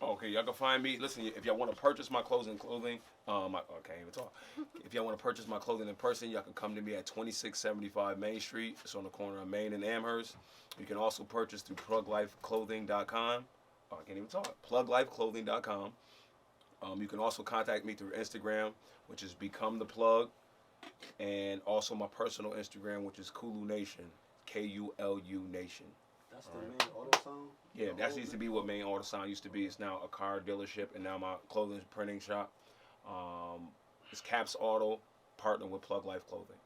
Okay, y'all can find me. Listen, if y'all want to purchase my clothing, I can't even talk. If y'all want to purchase my clothing in person, y'all can come to me at 2675 Main Street. It's on the corner of Main and Amherst. You can also purchase through pluglifeclothing.com. Oh, I can't even talk. Pluglifeclothing.com. You can also contact me through Instagram, which is Become the Plug, and also my personal Instagram, which is Kulu Nation, Kulu Nation. That's the main auto sound? Yeah, that used to be what Main Auto Sound used to be. It's now a car dealership, and now my clothing printing shop. It's Caps Auto, partnered with Plug Life Clothing.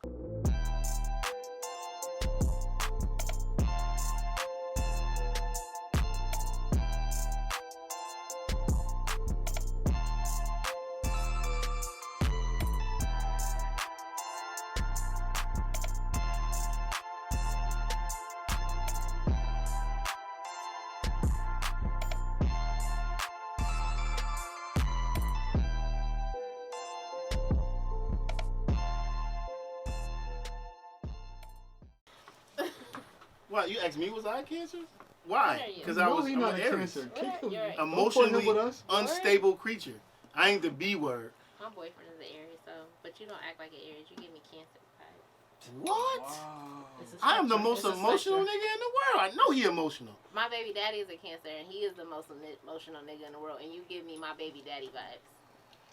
What, you asked me was I cancer? Why? Because I No, was he I'm not an a Aries. cancer. Emotionally with us. unstable creature. I ain't the B word. My boyfriend is an Aries, so but you don't act like an Aries. You give me Cancer vibes. What? Wow. I am the most emotional nigga in the world. I know he emotional. My baby daddy is a Cancer, and he is the most emotional nigga in the world. And you give me my baby daddy vibes.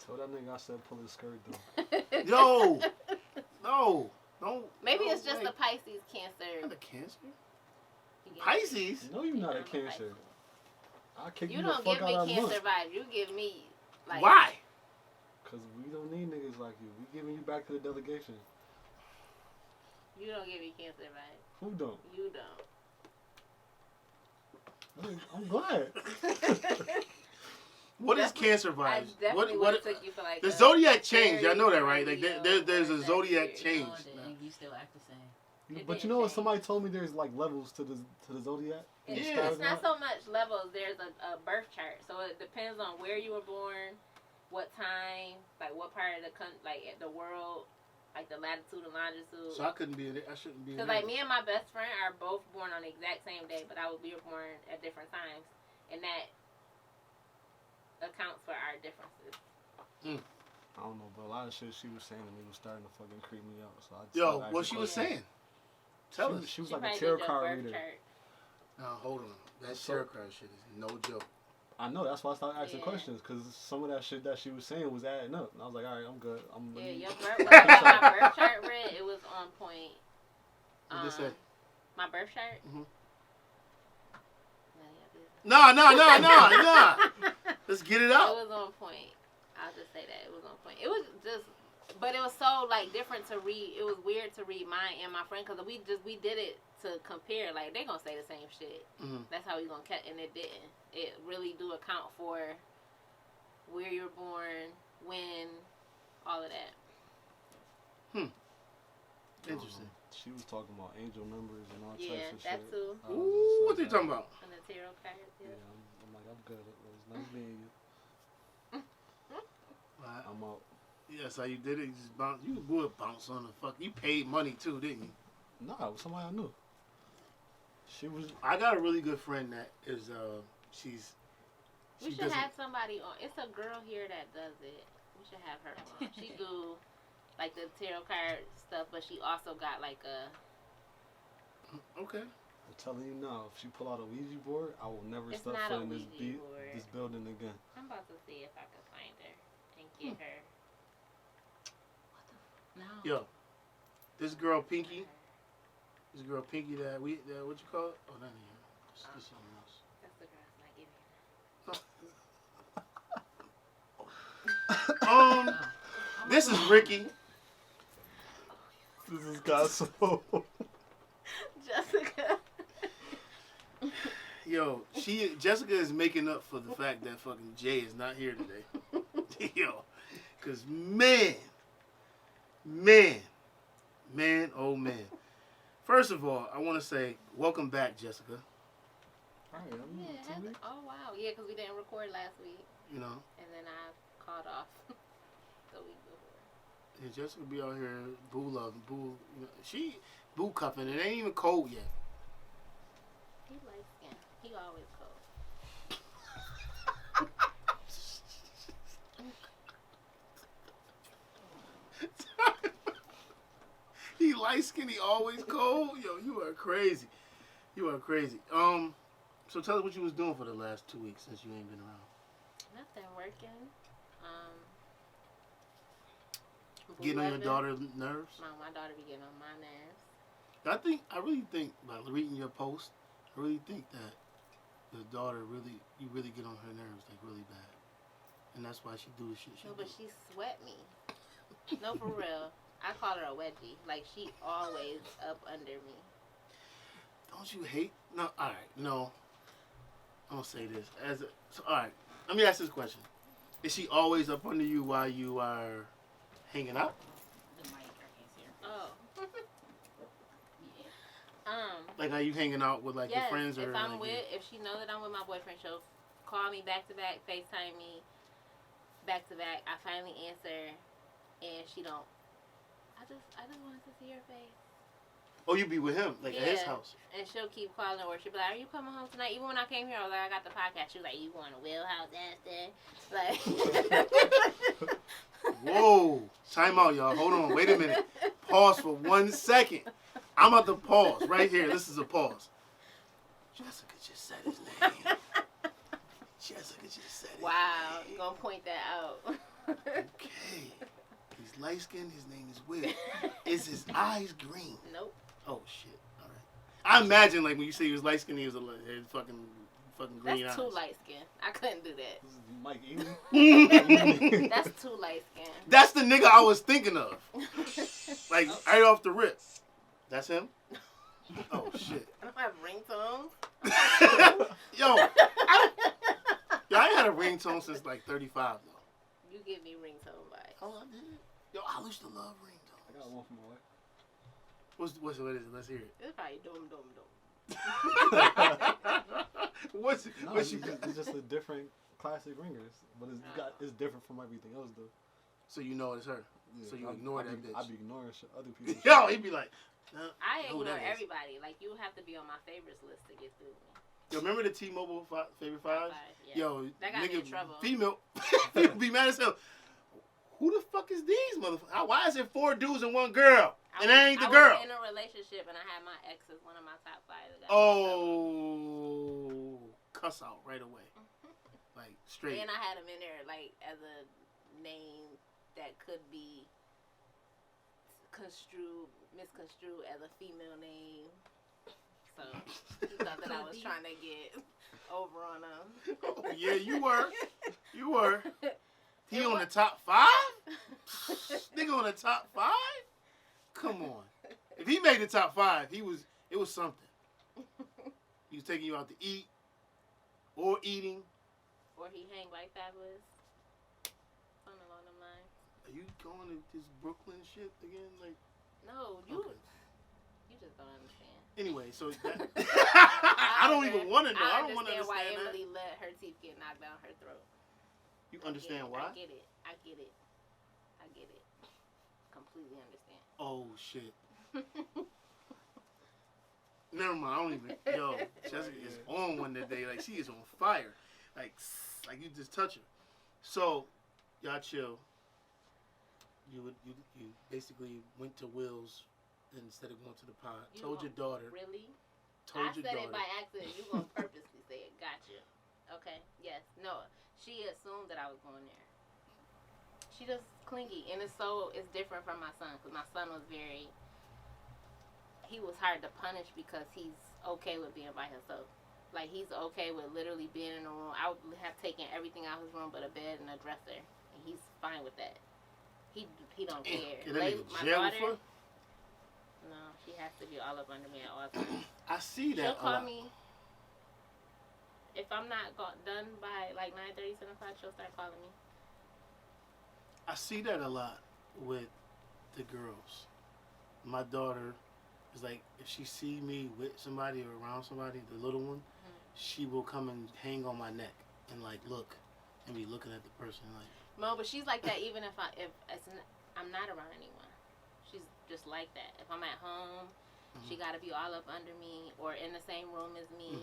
Tell that nigga I said pull his skirt though. Yo, no, don't. Maybe no it's just way. the Pisces Cancer. Not a Cancer. You get Pisces. No, you're not a I'm a cancer. Pisces. I'll kick You you the don't fuck give out me of Cancer month. vibes. You give me like. Why? Cause we don't need niggas like you. We giving you back to the delegation. You don't give me Cancer vibes. Who don't? You don't. I'm glad. What is Definitely- Cancer I vibes? definitely What? would have took you for like The a zodiac changed. very I know that, right? Like Scorpio there's a or zodiac Sagittarius. change. And you still act the same. It But you didn't know what? change. Somebody told me there's like levels to the zodiac. It's, Yeah. it's not so much levels. There's a birth chart, so it depends on where you were born, what time, like what part of the like the world, like the latitude and longitude. So I couldn't be. I shouldn't be. Because like me and my best friend are both born on the exact same day, but we were born at different times, and that accounts for our differences. I don't know, but a lot of shit she was saying to me was starting to fucking creep me out. So I just Yo, started what asking she was questions. saying? Tell us. She was She like a probably tarot did your card birth reader. chart. Now hold on. That So- tarot card shit is no joke. I know, that's why I started asking Yeah. questions, because some of that shit that she was saying was adding up. And I was like, all right, I'm good. Yeah, your birth, when I got my birth chart read, it was on point. What they say? My birth chart? Mhm. None of your business. No. Let's get it It out. was on point. I'll just say that. It was on point. It was just, but it was so, like, different to read. It was weird to read mine and my friend, because we did it to compare. Like, they going to say the same shit. Mhm. That's how we going to catch, and it didn't. It really do account for where you're born, when, all of that. Interesting. She was talking about angel numbers and all Yeah, types of that shit. too. I was Ooh, just what they like, talking about? On the tarot cards, Yeah, yeah. I'm like, I'm good. It was nice meeting you. I'm out. Yes, how you did it. You just bounce. You would bounce on the fuck. You paid money too, didn't you? Nah, it was somebody I knew. She was. I got a really good friend that is. She We should doesn't- have somebody on. It's a girl here that does it. We should have her on. She do like the tarot card stuff, but she also got like a. Okay. I'm telling you now, if she pull out a Ouija board, I will never It's step not foot a in Ouija board. this building again. I'm about to see if I can find her and get her. No. Yo, this girl Pinky. This girl Pinky that what you call it? Oh, not here. This something else. That's the girl that's not giving her. This is Ricky. This is gospel. Jessica. Yo, Jessica is making up for the fact that fucking Jay is not here today. Yo, cause man, oh man. First of all, I want to say welcome back, Jessica. All right, I'm Yeah, in 2 weeks. oh wow, yeah, because we didn't record last week, You know, and then I called off the week before. and Jessica be out here boo loving, boo. You know, she boo cupping. It ain't even cold yet. He light skin. He always cold. light skin, he always cold. Yo, you are crazy. You are crazy. So tell us what you was doing for the last 2 weeks since you ain't been around. Nothing working. Getting on your daughter's nerves? My daughter be getting on my nerves. I really think, by reading your post, I really think that your daughter you really get on her nerves, like, really bad. And that's why she do the shit she No, do. but she sweat me. No, for real. I call her a wedgie. Like, she always up under me. Don't you hate? No, alright, no. I'm gonna say this. Alright, let me ask this question. Is she always up under you while you are hanging out? The mic, I can't see her. Oh. Like, are you hanging out with, like, yes, your friends? Or if she knows that I'm with my boyfriend, she'll call me back to back, FaceTime me back to back. I finally answer, and she don't. I just wanted to see her face. Oh, you be with him, like, at his house? And she'll keep calling, or she'll be like, "Are you coming home tonight?" Even when I came here, I was like, "I got the podcast." She was like, "You going to Will House after?" Like. Whoa. Time out, y'all. Hold on. Wait a minute. Pause for 1 second. I'm about to pause right here. This is a pause. Jessica just said his name. Jessica just said it. Wow. You're going to point that out. Okay. He's light skinned. His name is Will. Is his eyes green? Nope. Oh, shit. All right. I imagine, like, when you say he was light skinned, he was fucking green That's eyes. too light skin. I couldn't do that. This is Mike Easy. That's too light skin. That's the nigga I was thinking of. Like, right off the rip. That's him? Oh, shit. I don't have ringtones. Yo, I ain't had a ringtone since, like, 35, though. You give me ringtone vibes. Oh, I did? Yo, I used to love I ringtones. got one from my wife. What is it? Let's hear it. It's probably dum dum dum. What's No, she? it's just a different classic ringers, but it's different from everything else though. So you know it's her. Yeah, So you ignore that bitch. I be ignoring other people. Yo, he be like, I who ignore that is? everybody. Like, you have to be on my favorites list to get through me. Yo, remember the T-Mobile favorite fives? Yeah. Yo, That got me nigga, in trouble. female, people be mad as hell. Who the fuck is these motherfuckers? Why is it 4 dudes and 1 girl? And that ain't the girl. I was in a relationship and I had my ex as one of my top 5. Oh, cuss out right away. Like, straight. And I had him in there, like, as a name that could be misconstrued as a female name. So, he thought that I was trying to get over on him. Oh, yeah, you were. You were. He on the top 5? Nigga on the top 5? Come on. If he made the top 5, it was something. He was taking you out to eat or eating. Or he hang like Fabulous. Something along them lines. Are you going to this Brooklyn shit again? Like, No, okay. you just don't understand. Anyway, so that, I don't even want to know. I don't want to why understand that. Emily let her teeth get knocked down her throat. You understand why? I get it. Completely understand. Oh, shit. Never mind. I don't even. Yo, Jessica is on one today. Like, she is on fire. Like you just touch her. So, y'all chill. You basically went to Will's instead of going to the pod. Told your daughter. Really? Told I your said daughter. it by accident. You gonna purposely say it. Gotcha. Okay. Yes. No. She assumed that I was going there. She just clingy, and it's different from my son, because my son was he was hard to punish because he's okay with being by himself. Like, he's okay with literally being in a room. I would have taken everything out of his room but a bed and a dresser, and he's fine with that. He don't care. Can that nigga My jail daughter, for? no, she has to be all up under me at all times. I see that. She'll call me. If I'm not done by like 9:30, 7 o'clock, she'll start calling me. I see that a lot with the girls. My daughter is like, if she see me with somebody or around somebody, the little one, she will come and hang on my neck and like look and be looking at the person like. No, but she's like that even if I'm not around anyone. She's just like that. If I'm at home, she got to be all up under me or in the same room as me.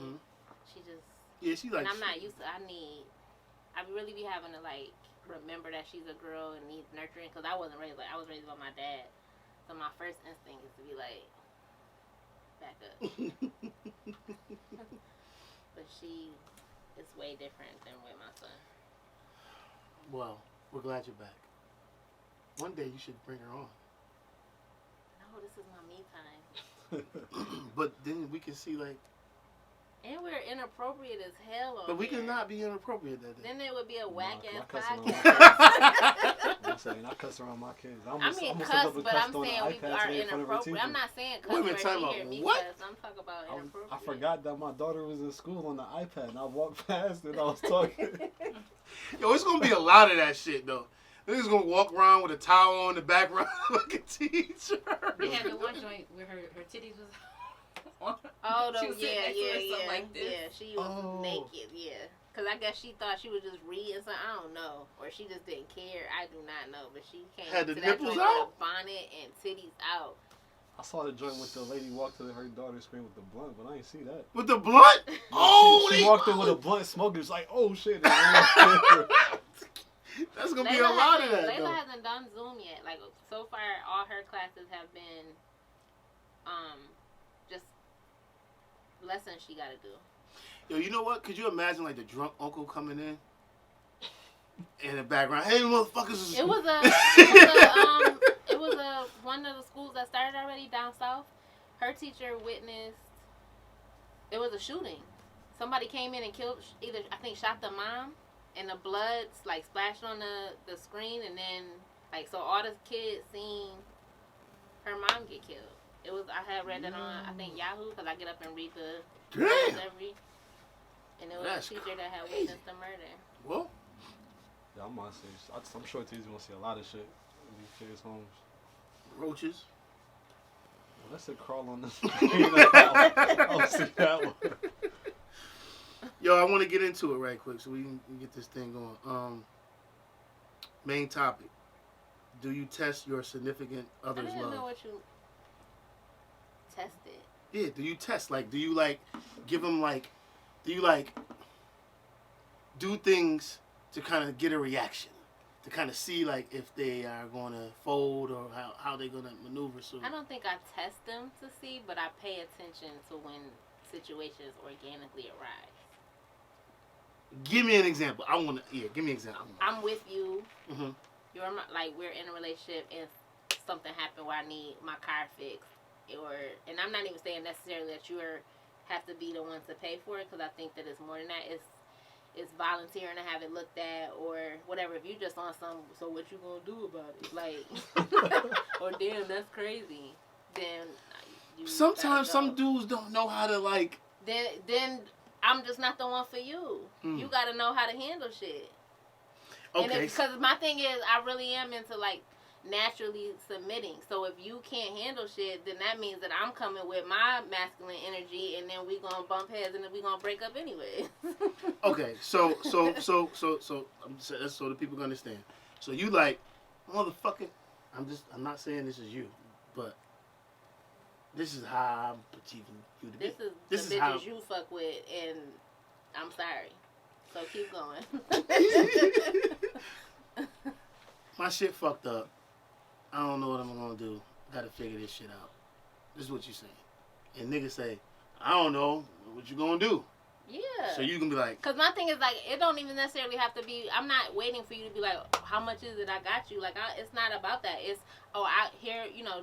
She just. Yeah, she like. And I'm not used to. I really be having to like remember that she's a girl and needs nurturing, because I wasn't raised like I was raised by my dad. So my first instinct is to be like, back up. But she is way different than with my son. Well, we're glad you're back. One day you should bring her on. No, this is my me time. But then we can see like. And we're inappropriate as hell on But we here. cannot be inappropriate that day. Then it would be a whack ass I cuss around podcast. I'm saying I cuss around my kids. I mean, cuss, but I'm saying we are inappropriate. I'm not saying cuss Wait a minute, where time she out. hear me What? cuss. I'm talking about inappropriate. I forgot that my daughter was in school on the iPad, and I walked past and I was talking. Yo, it's gonna be a lot of that shit though. Niggas gonna walk around with a towel on the background like a teacher. We had the one joint where her titties was on. Oh, She no, was sitting yeah, next to her, yeah, something yeah. like this. Yeah, she was naked, yeah. Because I guess she thought she was just reading something. I don't know. Or she just didn't care. I do not know. But she came Had the to that nipples joint out? with a bonnet and titties out. I saw the joint with the lady walk to her daughter's screen with the blunt, but I didn't see that. With the blunt? Oh, she walked in with a blunt smoking. It's like, oh shit. That's gonna be a lot of that Layla though. hasn't done Zoom yet. Like, so far, all her classes have been just lessons she got to do. Yo, you know what? Could you imagine like the drunk uncle coming in the background? Hey, motherfuckers! It was one of the schools that started already down south. Her teacher witnessed. It was a shooting. Somebody came in and killed. Either I think shot the mom, and the blood like splashed on the screen, and then like so all the kids seen her mom get killed. It was I had read that on I think Yahoo because I get up and read the news every. And it was That's a teacher that had crazy. witnessed the murder. Well, Yeah, I'm gonna say, I'm sure T's gonna see a lot of shit in these kids' homes. roaches. Well, let's say crawl on this screen. I'll see that one. Yo, I want to get into it right quick so we can get this thing going. Main topic: do you test your significant I other's didn't know love? what you tested. Yeah, do you test? Like, do you like give them like? Do you like do things to kind of get a reaction, to kind of see like if they are going to fold or how they're going to maneuver? So I don't think I test them to see, but I pay attention to when situations organically arise. give me an example. I want to. Yeah, give me an example. I'm with you. Mhm. You're like we're in a relationship, and something happened where I need my car fixed, and I'm not even saying necessarily that you're have to be the ones to pay for it because I think that it's more than that. It's volunteering to have it looked at or whatever. If you just on some, so what you gonna do about it? Like, or damn, that's crazy. Then you Sometimes gotta some go. dudes don't know how to like. Then I'm just not the one for you. You gotta know how to handle shit. Okay. Because my thing is, I really am into like naturally submitting. So if you can't handle shit, then that means that I'm coming with my masculine energy, and then we gonna bump heads, and then we gonna break up anyway. Okay, so the people can understand. So you like, motherfucker. I'm not saying this is you, but this is how I'm perceiving you to be. This is the bitches how you fuck with, and I'm sorry. So keep going. my shit fucked up. I don't know what I'm gonna do. Gotta figure this shit out. This is what you saying. And niggas say, I don't know what you gonna do. Yeah. So you can be like, Cause my thing is like, it don't even necessarily have to be. I'm not waiting for you to be like, how much is it? I got you. Like, it's not about that. It's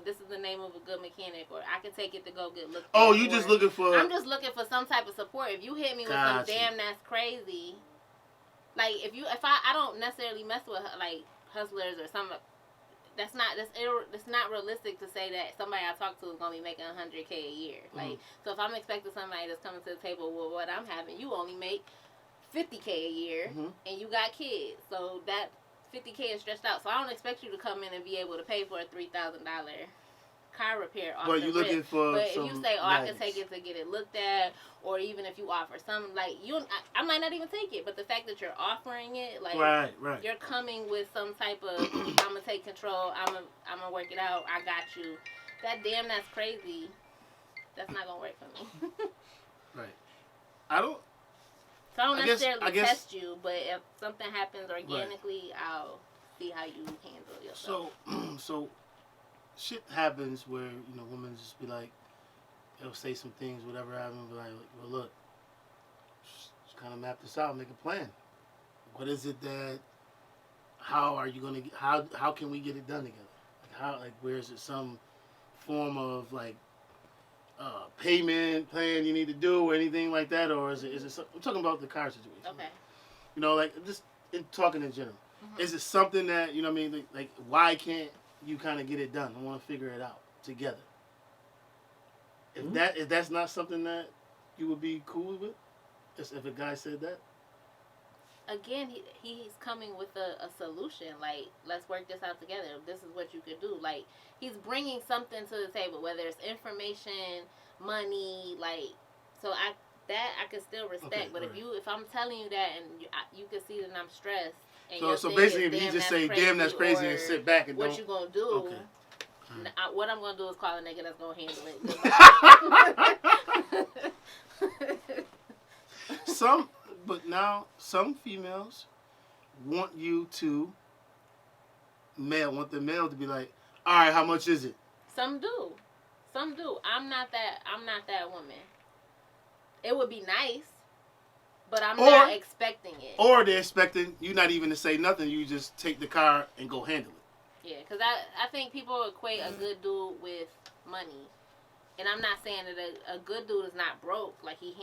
this is the name of a good mechanic, or I can take it to go get looked. oh, at, you or just looking for. I'm just looking for some type of support. If you hit me with some Gotcha. damn that's crazy, like if I don't necessarily mess with like hustlers or some. It's not realistic to say that somebody I talk to is gonna be making $100K a year. Like, so if I'm expecting somebody that's coming to the table with what I'm having, you only make $50K a year, and you got kids, so that $50K is stretched out. So I don't expect you to come in and be able to pay for a $3,000 car repair off But the you're looking rip. for. But some if you say, I can guidance. take it to get it looked at, or even if you offer some, like I might not even take it. But the fact that you're offering it, like Right. you're coming with some type of, I'm gonna take control. I'm gonna work it out. I got you. That's crazy. That's not gonna work for me. Right. I don't. So I don't I guess- necessarily I guess- test you, but if something happens organically, I'll see how you handle yourself. So shit happens where women just be like, they'll say some things, whatever happens, be like, well, look, just kind of map this out, make a plan. What is it that? How are you gonna? How can we get it done together? Where is it? Some form of payment plan you need to do or anything like that, or is it? I'm talking about the car situation. Okay. Just talking in general. Is it something that what I mean? Why can't you kind of get it done? I want to figure it out together. If that's not something that you would be cool with, if a guy said that. Again, he's coming with a solution. Like, let's work this out together. This is what you could do. Like, he's bringing something to the table, whether it's information, money. So I could still respect. Okay, but right. if I'm telling you that and you can see that I'm stressed. And So your basically, thing if is, you just "Damn, say, that's "Damn, that's crazy," or and sit back and what don't. you gonna do? Okay. What I'm gonna do is call a nigga that's gonna handle it. Some females want the male to be like, all right, how much is it? Some do. I'm not that woman. It would be nice, but I'm not expecting it. Or they're expecting you not even to say nothing. You just take the car and go handle it. Yeah, because I think people equate a good dude with money. And I'm not saying that a good dude is not broke. Like, he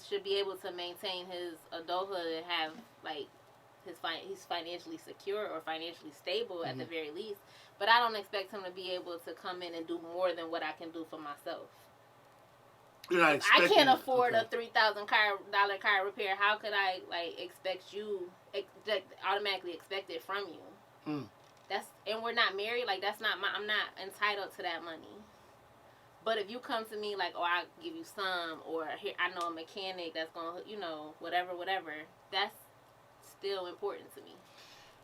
should be able to maintain his adulthood and have, he's financially secure or financially stable at the very least. But I don't expect him to be able to come in and do more than what I can do for myself. You're not expecting. I can't afford a $3,000 car repair. How could I, expect you, automatically expect it from you? And we're not married. I'm not entitled to that money. But if you come to me I'll give you some, or here I know a mechanic that's gonna, whatever, that's still important to me.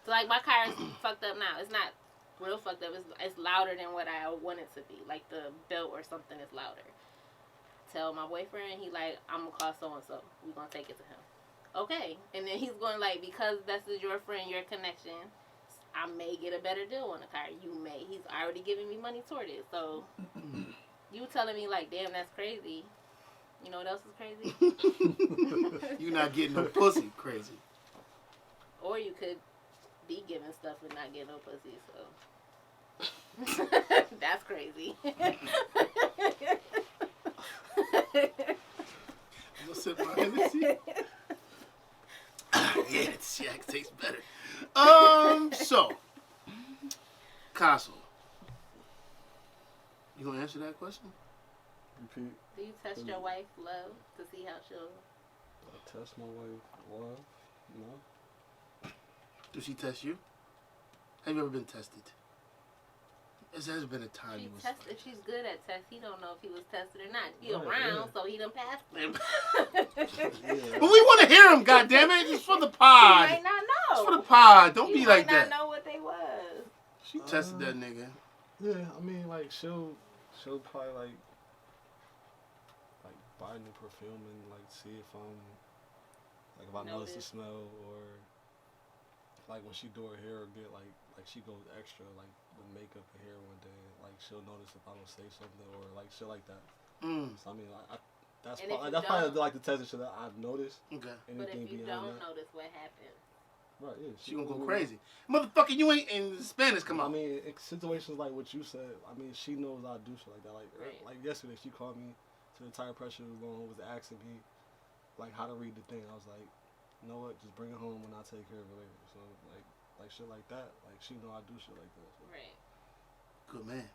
So my car is fucked up now. It's not real fucked up. It's louder than what I want it to be. Like the belt or something is louder. Tell my boyfriend, he I'm gonna call so and so. We gonna take it to him. Okay, and then he's going because this is your friend, your connection. I may get a better deal on the car. You may. He's already giving me money toward it. So. You telling me damn, that's crazy. You know what else is crazy? You not getting no pussy crazy. Or you could be giving stuff and not get no pussy, so. That's crazy. I'm gonna sip my Hennessy. Yeah, it tastes better. So, Castle. You gonna answer that question? Repeat. Do you test your wife love to see how she'll? Test my wife love? No. Do she test you? Have you ever been tested? There's been a time you was. If she's good at tests, he don't know if he was tested or not. He Right, around, so he done passed him. But we want to hear him, goddammit. It's for the pod. You might not know. It's for the pod. Don't be like that. You might that. not know what they was. She tested that nigga. Yeah, I mean, she'll probably buy new perfume and see if if I notice the smell, or when she do her hair or get she goes extra with makeup and hair one day, she'll notice if I don't say something or shit like that. So I mean, that's probably the test shit that I've noticed. Okay. But if you don't notice what happened. Right, yeah. She gonna go crazy. Motherfucker, you ain't in Spanish, come on. I mean, in situations like what you said, I mean, she knows I do shit like that. Like yesterday, she called me to the tire pressure alone, was asking me, how to read the thing. I was like, you know what, just bring it home and I'll take care of it later. So, shit like that, she know I do shit like that. So. Right. Good man.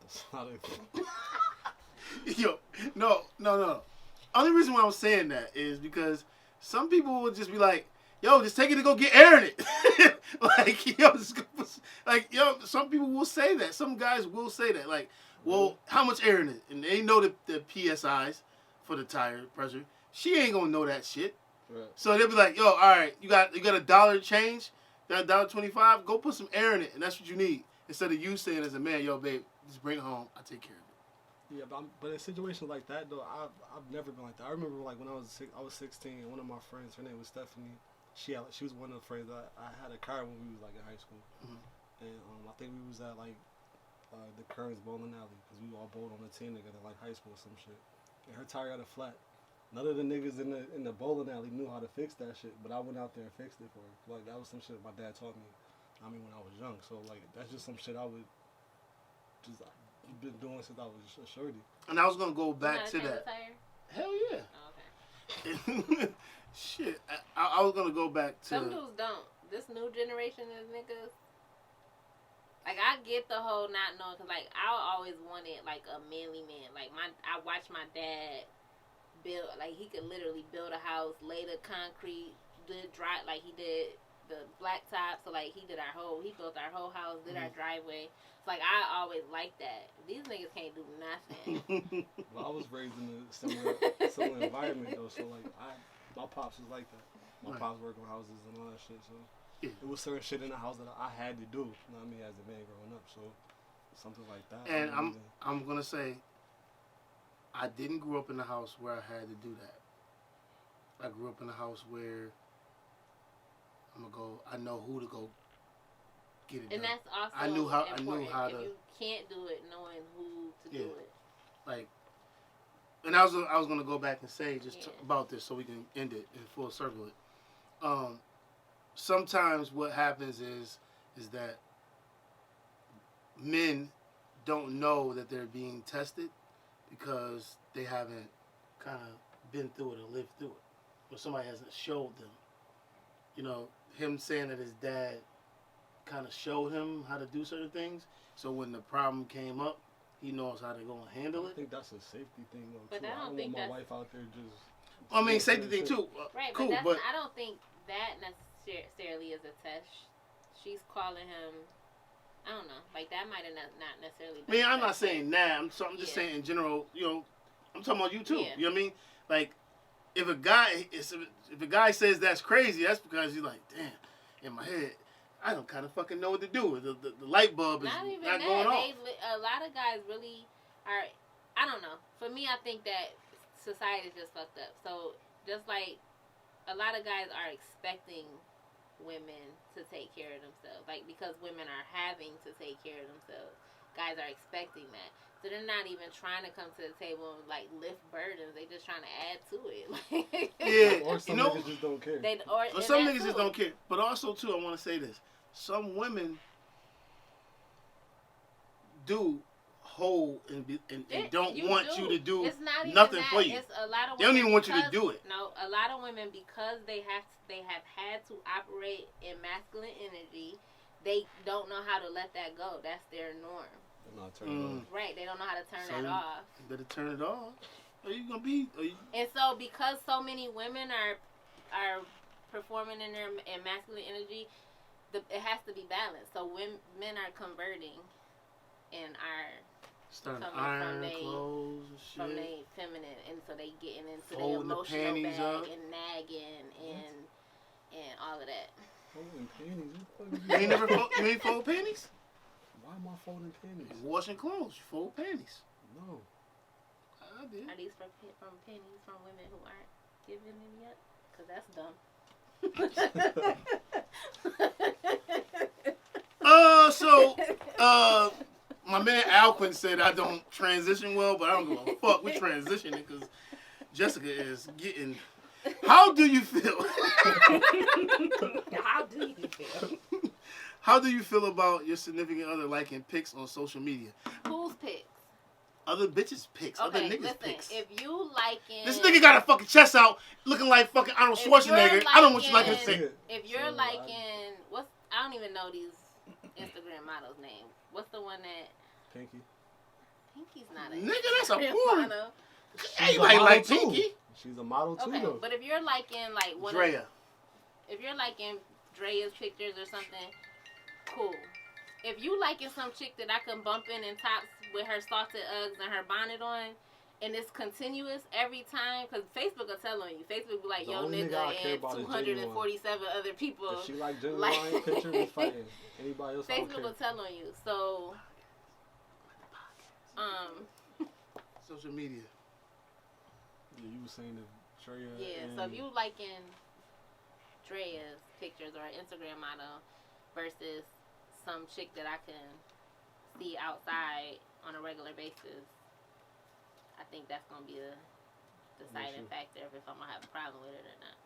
That's not it. Yo, no. Only reason why I was saying that is because some people would just be like, yo, just take it to go get air in it. Some people will say that. Some guys will say that. Well, how much air in it? And they know the PSIs for the tire pressure. She ain't gonna know that shit. Right. So they'll be like, yo, all right, you got $1 change, you got $1.25, go put some air in it, and that's what you need. Instead of you saying as a man, yo, babe, just bring it home, I'll take care of it. Yeah, but in situations like that though, I've never been like that. I remember when I was 16, one of my friends, her name was Stephanie. She was one of the friends that I had a car when we was in high school, and I think we was at like the Kearns bowling alley because we all bowled on a team together, like high school or some shit. And her tire got a flat. None of the niggas in the bowling alley knew how to fix that shit, but I went out there and fixed it for her. Like that was some shit my dad taught me. I mean, when I was young, so like that's just some shit I would just been doing since I was a shorty. And I was gonna go back to You know that. how to change a tire? Hell yeah. Oh, okay. Shit, I was gonna go back to. Some dudes don't. This new generation of niggas. Like, I get the whole not knowing, because, like, I always wanted, like, a manly man. Like, I watched my dad build, like, he could literally build a house, lay the concrete, did dry, like, he did the blacktop, so, like, he built our whole house, did our driveway. It's like, I always liked that. These niggas can't do nothing. Well, I was raised in a similar environment, though, so, like, my pops was like that. My pops worked on houses and all that shit, so. Yeah. It was certain shit in the house that I had to do, you know what I mean, as a man growing up, so something like that. And I'm gonna say, I didn't grow up in a house where I had to do that. I grew up in a house where I know who to go get it And done. that's also I knew how if to. you can't do it, knowing who to do it. Like, and I was gonna go back and say Yeah. about this so we can end it and full circle it. Sometimes what happens is that men don't know that they're being tested because they haven't kind of been through it or lived through it, or somebody hasn't showed them. You know, him saying that his dad kind of showed him how to do certain things, so when the problem came up, he knows how to go and handle I it. think that's a safety thing, though, But too. I don't want think my that's- wife out there just... I mean, safety thing too. Right, cool, but I don't think that necessarily is a test. She's calling him, I don't know, like that might have not necessarily been I mean, a I'm not test. saying that. I'm just saying in general. You know, I'm talking about you too. Yeah. You know what I mean? Like, if a guy says that's crazy, that's because he's like, damn, in my head, I don't kind of fucking know what to do. The light bulb is Not even not that. going off. A lot of guys really are. I don't know. For me, I think that society is just fucked up. So just like a lot of guys are expecting women to take care of themselves, like because women are having to take care of themselves, guys are expecting that. So they're not even trying to come to the table and like lift burdens. They just trying to add to it. Yeah, Or some niggas just don't care. But some niggas just don't care. But also too, I want to say this: some women do hold and don't want you to do it's not even nothing that. for you. It's a lot of They don't women even want you to because- do it. No, a lot of women, because they have had to operate in masculine energy, they don't know how to let that go. That's their norm. I'm not turning it Right? They don't know how to turn So that off. You better turn it off. Are you gonna be? And so, because so many women are performing in their masculine energy, it has to be balanced. So when men are converting and are Starting to coming iron from clothes and shit. from they feminine, and so they getting into the Folding the emotional panties bag up. and nagging and all of that. Folding panties? You ain't fold panties? Why am I folding panties? Washing clothes, you fold panties. No. I did. Are these from pennies from women who aren't giving them yet? Because that's dumb. My man Alquin said I don't transition well, but I don't give a fuck. We transitioning because Jessica is getting. How do you feel? How do you feel? How do you feel about your significant other liking pics on social media? Whose pics? Other bitches' pics, other Okay, niggas' listen. pics. If you liking This nigga got a fucking chest out, looking like fucking Arnold Schwarzenegger. I don't want you liking his pic. If you're liking, I don't even know these Instagram models' name. What's the one that? Pinky. Pinky's not a Nigga, that's a Instagram porn. model. Anybody like too. Pinky? She's a model too, Okay, though. but if you're liking like one, Drea. if you're liking Drea's pictures or something, cool. If you liking some chick that I can bump in tops with her salted Uggs and her bonnet on, and it's continuous every time, because Facebook will tell on you. Facebook be like, The yo, only nigga I nigga, care and about is 247 other people. If she like genuine Like- picture, we fighting. Anybody else, I don't Facebook care. will tell on you. So, Social media. Yeah, you were saying that Drea yeah. and So if you liking Drea's pictures or Instagram model versus some chick that I can see outside on a regular basis, I think that's gonna be a deciding factor if I'm gonna have a problem with it or not.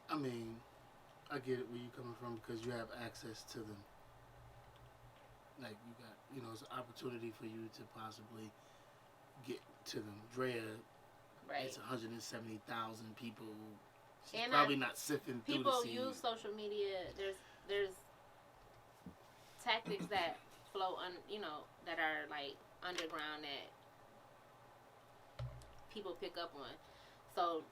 I mean, I get it where you're coming from because you have access to them. Like you got, it's an opportunity for you to possibly get to them. Drea, Right. it's 170,000 people. She's And probably not sifting through People to see use social media. There's tactics that flow that are like underground that people pick up on. So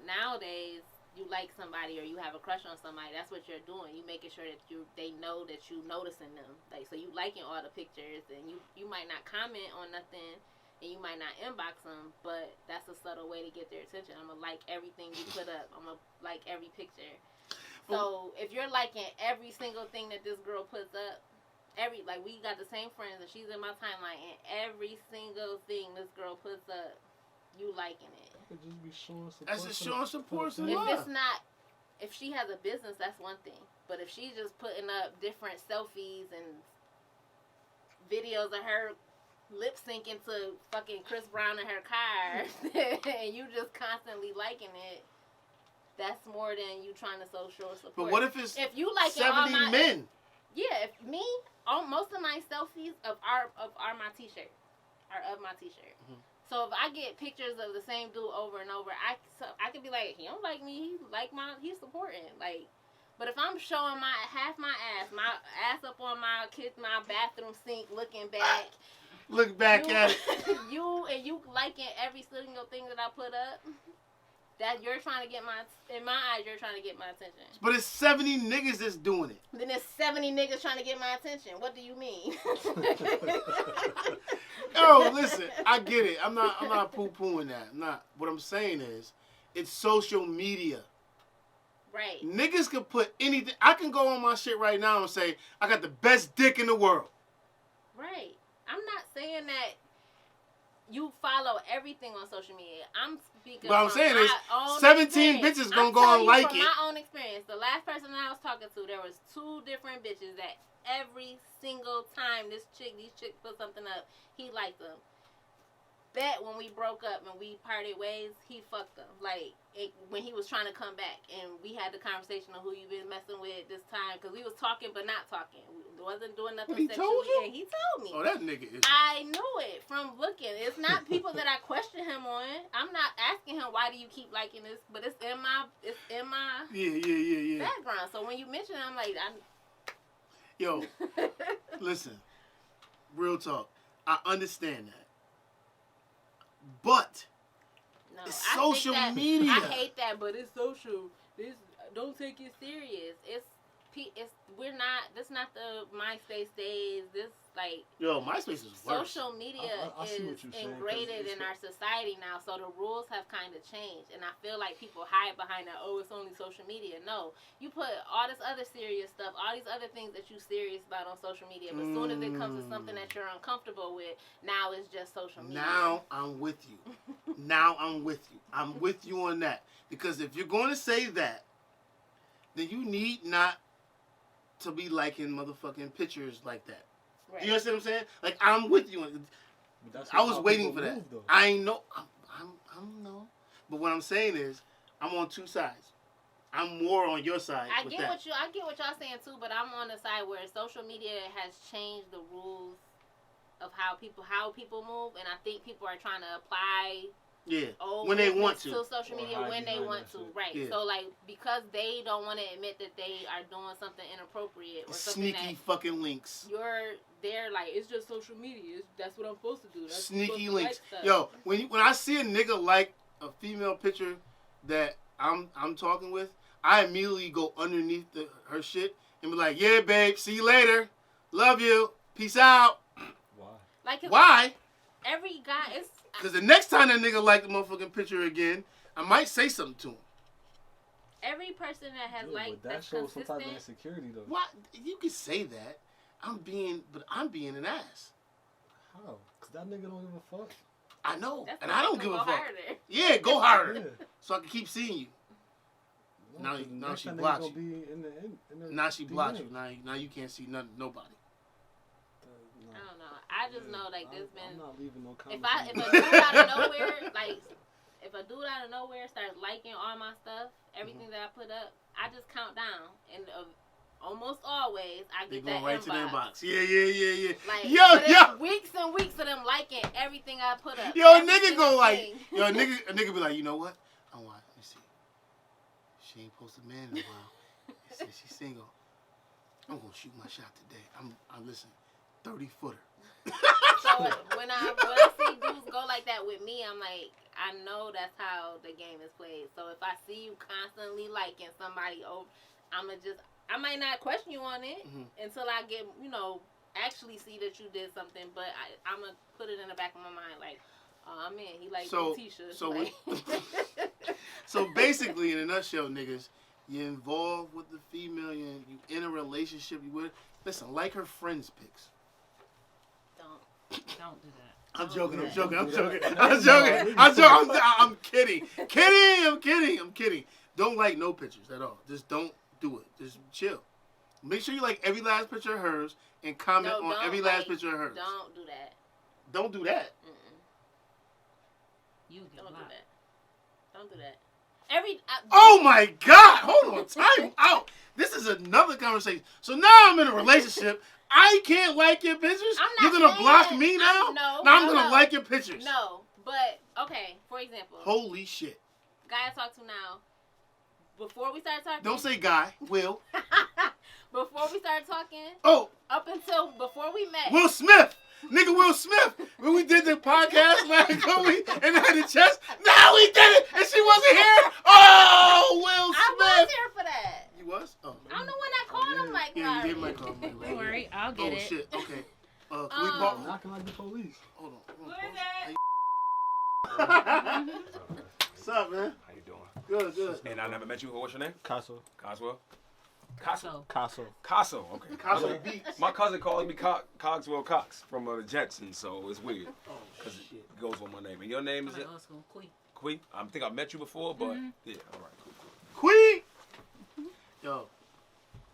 nowadays, you like somebody or you have a crush on somebody, that's what you're doing. You making sure that they know that you noticing them. Like, so you liking all the pictures, and you might not comment on nothing, and you might not inbox them, but that's a subtle way to get their attention. I'm gonna like everything you put up. I'm gonna like every picture. So if you're liking every single thing that this girl puts up, we got the same friends, and she's in my timeline, and every single thing this girl puts up, you liking it. Could just be showing support. That's just showing support. If she has a business, that's one thing. But if she's just putting up different selfies and videos of her lip syncing to fucking Chris Brown in her car, and you just constantly liking it, that's more than you trying to show support. But what if it's you like 70 men? Yeah, most of my selfies are my t-shirt, are of my t-shirt. Mm-hmm. So if I get pictures of the same dude over and over, I could be like, he don't like me. He's supporting. Like, but if I'm showing half my ass up on my bathroom sink, looking back, look back at it. you liking every single thing that I put up. That you're trying to get in my eyes, you're trying to get my attention. But it's 70 niggas that's doing it. Then there's 70 niggas trying to get my attention. What do you mean? Yo, listen, I get it. I'm not poo-pooing that. What I'm saying is, it's social media. Right. Niggas can put anything. I can go on my shit right now and say, I got the best dick in the world. Right. I'm not saying that you follow everything on social media. I'm speaking What I'm from saying my is, own 17 experience. bitches gonna I'm go telling and you like from it. my own experience. The last person that I was talking to, there was 2 different bitches that every single time these chicks put something up, he liked them. Bet when we broke up and we parted ways, he fucked them. Like, when he was trying to come back. And we had the conversation of who you been messing with this time. Because we was talking but not talking. We wasn't doing nothing He sexual. told you? And he told me. Oh, that nigga is. I knew it from looking. It's not people that I question him on. I'm not asking him, why do you keep liking this? But it's in my Yeah. background. So when you mention it, I'm like, Yo, listen. Real talk. I understand that. But no, it's I social think that, media. I hate that, but it's social. Don't take it serious. We're not. This not the MySpace days. This Yo, MySpace is worse. Social media I see what is you're saying, 'cause ingrained in our society now, so the rules have kind of changed, and I feel like people hide behind that. Oh, it's only social media. No, you put all this other serious stuff, all these other things that you serious about on social media, but as soon as it comes to something that you're uncomfortable with, now it's just social media. Now I'm with you. I'm with you on that. Because if you're going to say that, then you need not to be liking motherfucking pictures like that. Right. You understand what I'm saying? Like, I'm with you. I was waiting for that. I ain't know. I'm no. But what I'm saying is, I'm on 2 sides. I'm more on your side. I get what y'all saying too, but I'm on the side where social media has changed the rules of how people move, and I think people are trying to apply when they want to social media when they want to, right? Yeah. So because they don't want to admit that they are doing something inappropriate or something sneaky fucking links. They're like, it's just social media. That's what I'm supposed to do. That's Sneaky Like links. stuff. Yo, when I see a nigga like a female picture that I'm talking with, I immediately go underneath her shit and be like, yeah, babe, see you later, love you, peace out. Why? Why? Every guy is. Because the next time that nigga like the motherfucking picture again, I might say something to him. Every person that has but that that's shows some consistent. type of insecurity though. Why? You can say that. I'm being an ass. How? Because that nigga don't give a fuck. I know, That's and I don't give a fuck. harder. Yeah, go harder. Yeah. So I can keep seeing you. Now Next she time blocks they gonna you. be in the Now she blocks you. DMs. Now you can't see nobody. No. I don't know. I just know like there's I'm been. not leaving no If comments. a dude out of nowhere, like, if a dude out of nowhere starts liking all my stuff, everything that I put up, I just count down, and almost always I They get going that right to the inbox. inbox. Yeah. Like, Yo, but it's weeks and weeks of them liking everything I put up. Yo, every nigga single go like, thing. yo, a nigga be like, you know what? I want. Let me see. She ain't posted a man in a while. He said she's single. I'm gonna shoot my shot today. I'm listen, 30-footer. So when I see dudes go like that with me, I'm like, I know that's how the game is played. So if I see you constantly liking somebody, I might not question you on it until I get, actually see that you did something. But I'm gonna put it in the back of my mind, like, oh man, he likes t-shirts. So like. so basically, in a nutshell, niggas, you're involved with the female, you in a relationship, you with. Listen, like her friends' pics. Don't do that. I'm joking. I'm kidding. Don't like no pictures at all. Just don't do it. Just chill. Make sure you like every last picture of hers and comment on every last picture of hers. Don't do that. Don't do that. You get Don't do blocked. that. Don't do that. Oh my God! Hold on, time out. This is another conversation. So now I'm in a relationship. I can't like your pictures. I'm You're not gonna saying block that. me now? No. Now I'm gonna like your pictures. No, but okay. For example, Holy shit! guy I talk to now. Before we started talking. Don't say guy. Will. Before we started talking. Oh. Up until before we met. Will Smith. Nigga Will Smith. When we did the podcast last week and had the chest. Now we did it and she wasn't here. Oh, Will Smith. I was here for that. You was? Oh. I'm the one that called him like Yeah, you did my call. Don't worry, I'll get it. Oh shit. Okay. Can we pause? Knocking like the police. Hold on. What is that? What's up, man? How you doing? Good. And I never met you. What's your name? Castle. Coswell? So, Casso, okay. Casso Beats. My cousin calls me Cogswell Cox from the Jetsons, so it's weird. Oh Because shit. it goes with my name. And your name is I'm it? like old school queen. Queen? I think I met you before, but yeah, all right, cool. Queen. Yo.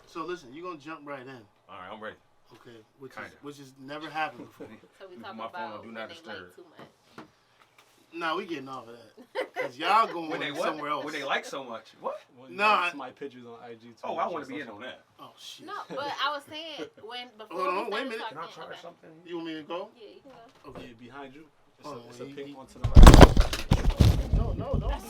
So listen, you gonna jump right in, All right, I'm ready. okay? Kinda. Which has never happened before. So we talk My phone about do when not they disturb. like too much. Nah, we getting off of that. Cause y'all going When they what? somewhere else. When they like so much. What? Nah. My pictures on IG too. Oh, I want to be in on that. Oh shit. No, but I was saying before Hold on, we wait a started minute. talking. Can I try Okay. something? You want me to go? Yeah, you can go. Okay. Yeah, behind you. It's Oh, a he- pink he- one to the right. No, don't.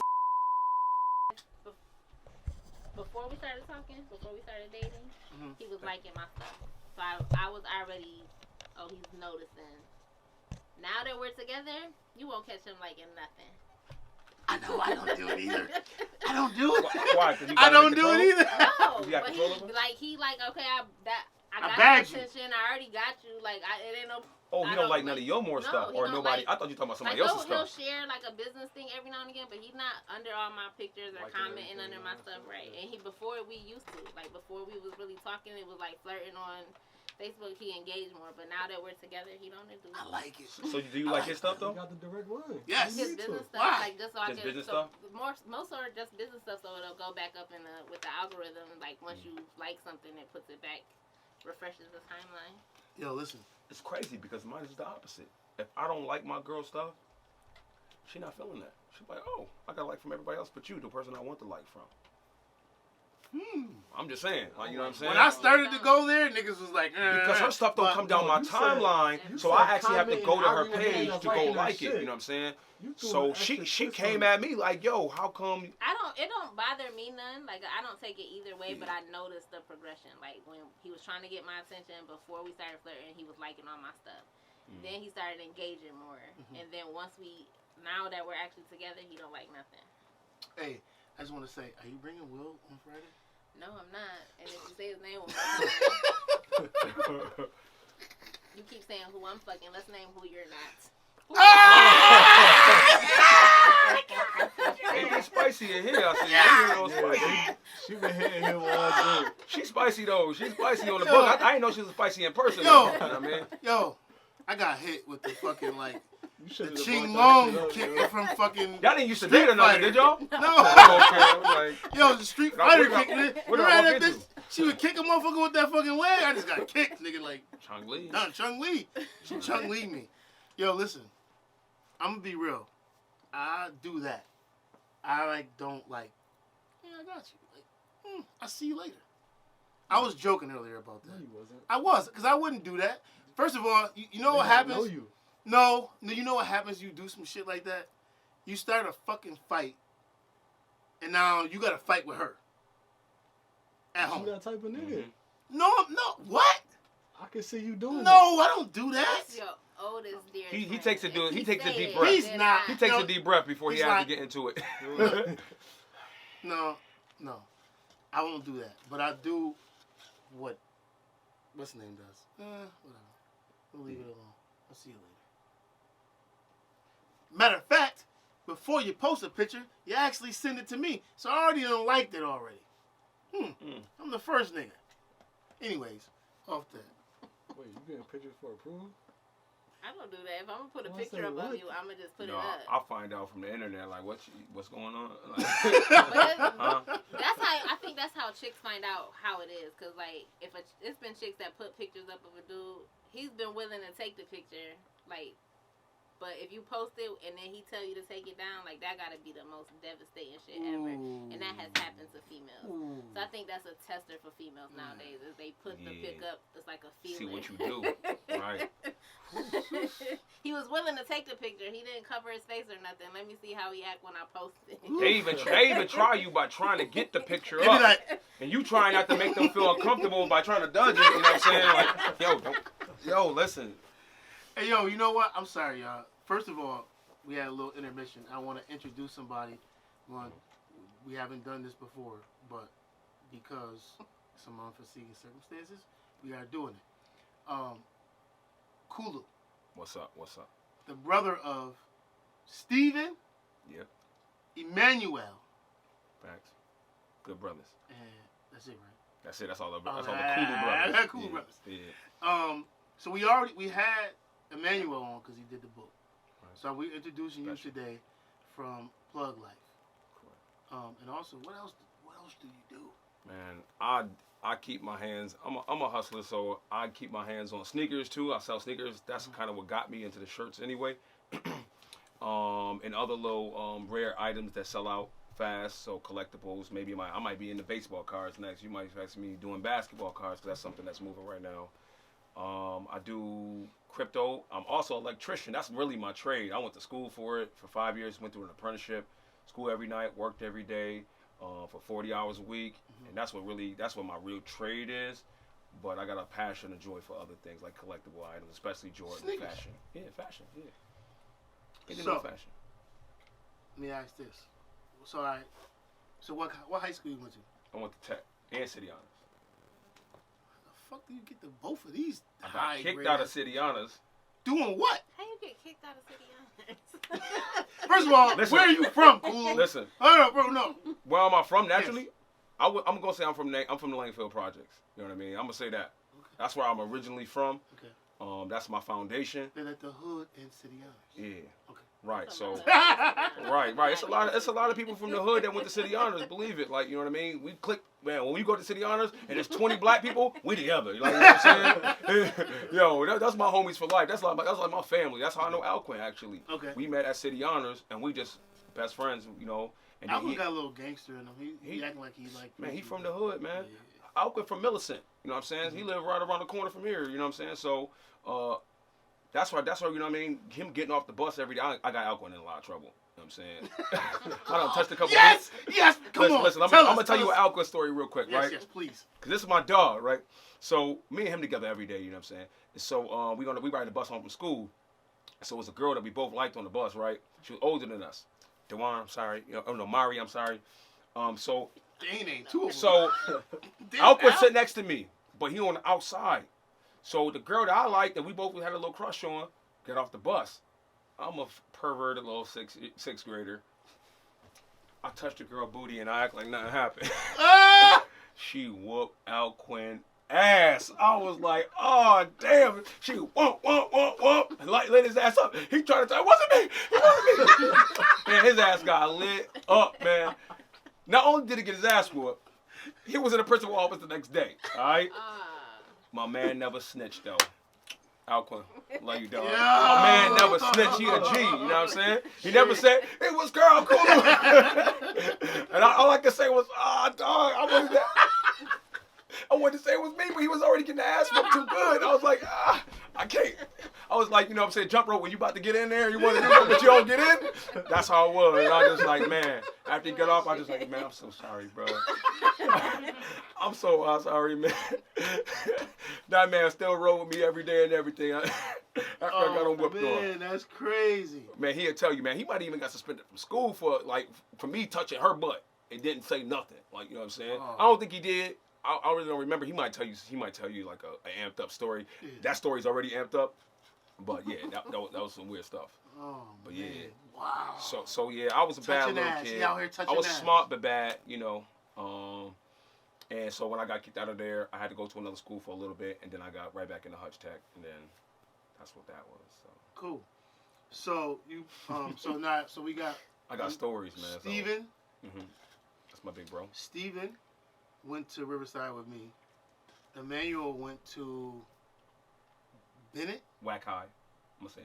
Before we started talking, before we started dating, Mhm. he was liking my stuff. So I was already, he's noticing. Now that we're together, you won't catch him liking nothing. I know. I don't do it either. I don't do it. Why? 'Cause you I got don't under do it control? either. No, You got but control over it? he okay, I got bagged your you. attention. I already got you. Like it ain't no. Oh, I he don't like none of your more no, stuff he or don't nobody. like- I thought you talking about somebody Like else's he'll stuff. share like a business thing every now and again, but he's not under all my pictures or Liking commenting everything under my and stuff, stuff, right? yeah. And before we used to, like before we was really talking, it was like flirting on Facebook. He engaged more, but now that we're together, he don't do. I like it. So do you like his stuff You though? got the direct line. Yes. Just Me too. business stuff, Why? like just so I Just can. business so stuff? Most are just business stuff, so it'll go back up in with the algorithm. Like once you like something, it puts it back, refreshes the timeline. Yo, listen. It's crazy because mine is the opposite. If I don't like my girl stuff, she not feeling that. She's like, oh, I got like from everybody else but you, the person I want to like from. I'm just saying, like, you know what I'm saying? When I started to go there, niggas was like, Because her stuff don't but- come down no, my you said- timeline, you so said I actually have to comment go to and her argue with page niggas to go liking her like it. shit. You know what I'm saying? You threw So an extra she twist came on at me like, yo, how come? It don't bother me none. Like I don't take it either way, but I noticed the progression. Like when he was trying to get my attention before we started flirting, he was liking all my stuff. Then he started engaging more, and then now that we're actually together, he don't like nothing. Hey, I just want to say, are you bringing Will on Friday? No, I'm not. And if you say his name, you keep saying who I'm fucking. Let's name who you're not. It get spicy in here. I said, yeah, you know, spicy. She been hitting him all day. She's spicy though. She's spicy on the Yo. book. I didn't know she was spicy in person. Yo. though. You know what I mean? Yo, I got hit with the fucking like You should The have Ching brought that Long shit kick up, from fucking. Y'all didn't used to Street date or nothing, Fighter. did y'all? No. Oh, okay. I was like, Yo, the Street Now, Fighter what kick. did I Remember walk that into? bitch? She would kick a motherfucker with that fucking leg. I just got kicked, nigga. Like, Chung Lee. nah, Chung Lee. She Chung Lee me. Yo, listen. I'm gonna be real. I do that. I don't like. Yeah, I got you. Like, I'll see you later. I was joking earlier about No, that. you wasn't. I was, because I wouldn't do that. First of all, you know what Nigga, I happens? know you. No, you know what happens? You do some shit like that. You start a fucking fight, and now you got to fight with her at You home. that type of nigga. No, what? I can see you doing No, I don't do that. That's your oldest dear He friend. takes a If he takes a say deep it, breath. He's then not. He takes No, a deep breath before he he's has like- to get into it. No, I won't do that. But I do what's the name does. Whatever. We'll leave it alone. I'll see you later. Matter of fact, before you post a picture, you actually send it to me. So I already done liked it already. I'm the first nigga. Anyways, off that. Wait, you getting pictures for approval? I don't do that. If I'm gonna put a Well, I picture said, up what? of you, I'm gonna just put No, it up. I'll find out from the internet like what's going on. Like, But that's how I think that's how chicks find out how it is. Cause like it's been chicks that put pictures up of a dude, he's been willing to take the picture, like. But if you post it and then he tell you to take it down, like that gotta be the most devastating shit ever. And that has happened to females. So I think that's a tester for females nowadays. Is they put the pick up, it's like a feeling. see what you do, right? He was willing to take the picture. He didn't cover his face or nothing. Let me see how he act when I post it. They even try you by trying to get the picture They be up, like, and you try not to make them feel uncomfortable by trying to dodge it. You know what I'm saying? Like, yo, listen. hey, yo, you know what? I'm sorry, y'all. First of all, we had a little intermission. I want to introduce somebody. We haven't done this before, but because some unforeseen circumstances, we are doing it. Kulu, What's up? What's up? the brother of Stephen, Yep. Emmanuel, Facts. Good brothers. and that's it, right? That's it. That's all the Oh, Kulu brothers. Kulu brothers. Yeah. So we had Emmanuel on because he did the book. Right. So we're introducing Special. you today from Plug Life. Correct. And also, what else do you do? Man, I keep my hands. I'm a hustler, so I keep my hands on sneakers too. I sell sneakers. That's kind of what got me into the shirts anyway. And other little rare items that sell out fast. So collectibles. Maybe I might be into baseball cards next. You might see me doing basketball cards because that's something that's moving right now. I do crypto. I'm also an electrician. That's really my trade. I went to school for it for 5 years. Went through an apprenticeship. School every night. Worked every day. For 40 hours a week, and that's what my real trade is. But I got a passion and joy for other things like collectible items, especially Jordan Sneakers. fashion. Yeah, fashion. Yeah. Get So- into fashion. Let me ask this. So what high school you went to? I went to Tech and City Honors. The fuck do you get the both of these I got high kicked grade out of ass- City Honors. Doing what? How you get kicked out of City Honors? First of all, Listen. where are you from, Kulu? Listen, Hold on, bro, no. where am I from naturally? Yes. I'm gonna say I'm from the Langfield Projects. You know what I mean? I'm gonna say that. Okay. That's where I'm originally from. Okay. That's my foundation. They're at the hood in City Honors. Yeah. Okay. Right. So. Okay. Right. It's a lot of people from the hood that went to City Honors. Believe it, like you know what I mean. We click, man. When we go to City Honors and there's 20 black people, we together. Like, you know what I'm saying? Yo, that's my homies for life. That's like my family. That's how I know Alquin actually. Okay. We met at City Honors and we just best friends, you know. And then Alvin got a little gangster in him. He acting like he like. man, he from the hood, man. Yeah. Alquin from Millicent. You know what I'm saying? He lived right around the corner from here. You know what I'm saying? So. That's why, you know what I mean? Him getting off the bus every day, I got Alquin in a lot of trouble. You know what I'm saying? I done touched a couple Yes! Yes! Come on. Listen, I'm Tell going to us, tell you tell an us. Alquin story real quick, Yes, right? yes, please. Because this is my dog, right? So, me and him together every day, you know what I'm saying? And so, we ride the bus home from school. So, it was a girl that we both liked on the bus, right? She was older than us. Dewan, I'm sorry. Mari, I'm sorry. So, Dane ain't two of them. so Damn, Alquin Al. sit next to me, but he on the outside. So, the girl that I liked, that we both had a little crush on, get off the bus. I'm a perverted little sixth grader. I touched the girl booty and I act like nothing happened. Ah! She whooped Alquin ass. I was like, oh damn. She whoop. lit his ass up. He tried to tell, it wasn't me. It wasn't me. Man, his ass got lit up, man. Not only did he get his ass whooped, he was in the principal office the next day. All right. My man never snitched though. Alquin, love you, dog. Yeah. My man never snitched. He a G. You know what I'm saying? He never said it was Karl Kulu. And all I could say was, dog, I wanted to say it was me, but he was already getting the ass whooped too good. I was like, I can't. I was like, you know what I'm saying, jump rope when you about to get in there, you want to do it, but you don't get in. That's how it was. And I was just like, man, after he got off, I just like, man, I'm so sorry, bro. I'm so sorry, man. That man still rode with me every day and everything. After I got him whipped on. Man, that's crazy. Man, he'll tell you, man, he might even got suspended from school for me touching her butt and didn't say nothing. Like, you know what I'm saying? I don't think he did. I really don't remember. He might tell you like an amped up story. Yeah. That story's already amped up. But yeah, that was some weird stuff. Oh, but man. yeah. Wow. So yeah, I was a bad little kid. He out here touching I was ass. smart but bad, you know. And so when I got kicked out of there, I had to go to another school for a little bit, and then I got right back into Hutch Tech, and then that's what that was. So. Cool. So you so we got. I got stories, man. Steven. So, that's my big bro. Steven went to Riverside with me. Emmanuel went to Bennett. Whack High. I'm gonna say.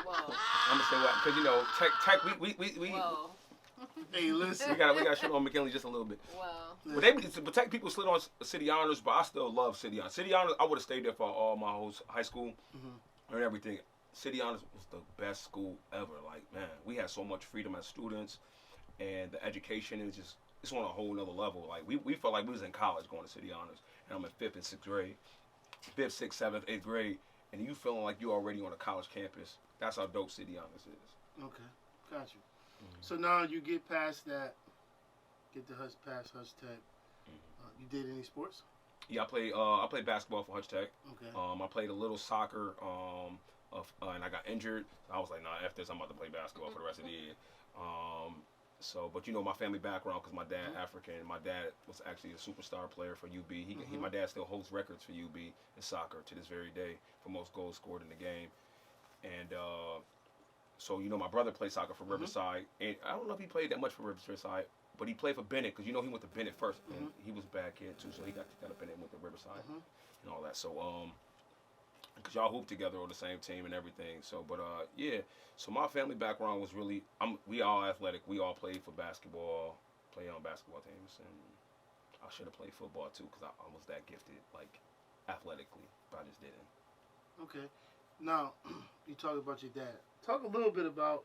Whoa. I'm gonna say whack because you know tech we. Whoa. Hey, listen. We got shit on McKinley just a little bit. Wow. But tech people slid on City Honors, but I still love City Honors. City Honors, I would have stayed there for all my whole high school and everything. City Honors was the best school ever. Like, man, we had so much freedom as students, and the education is just. It's on a whole nother level. Like we felt like we was in college going to City Honors, and I'm in 5th and 6th grade, 5th, 6th, 7th, 8th grade, and you feeling like you already on a college campus. That's how dope City Honors is. Okay, got you. So now you get past that, past Hutch Tech. You did any sports? Yeah, I played basketball for Hutch Tech. Okay. I played a little soccer. And I got injured. I was like, nah, F this. I'm about to play basketball for the rest of the year. So, but you know my family background because my dad African. My dad was actually a superstar player for UB. My dad still holds records for UB in soccer to this very day for most goals scored in the game. And so you know my brother played soccer for Riverside, and I don't know if he played that much for Riverside, but he played for Bennett because you know he went to Bennett first, and he was a bad kid too, so he got kicked out of Bennett and went to Riverside and all that. So because y'all hooped together on the same team and everything. So, but yeah. So my family background was really, we all athletic. We all played for basketball, played on basketball teams, and I should have played football too because I was that gifted, like athletically, but I just didn't. Okay. Now, you talk about your dad. Talk a little bit about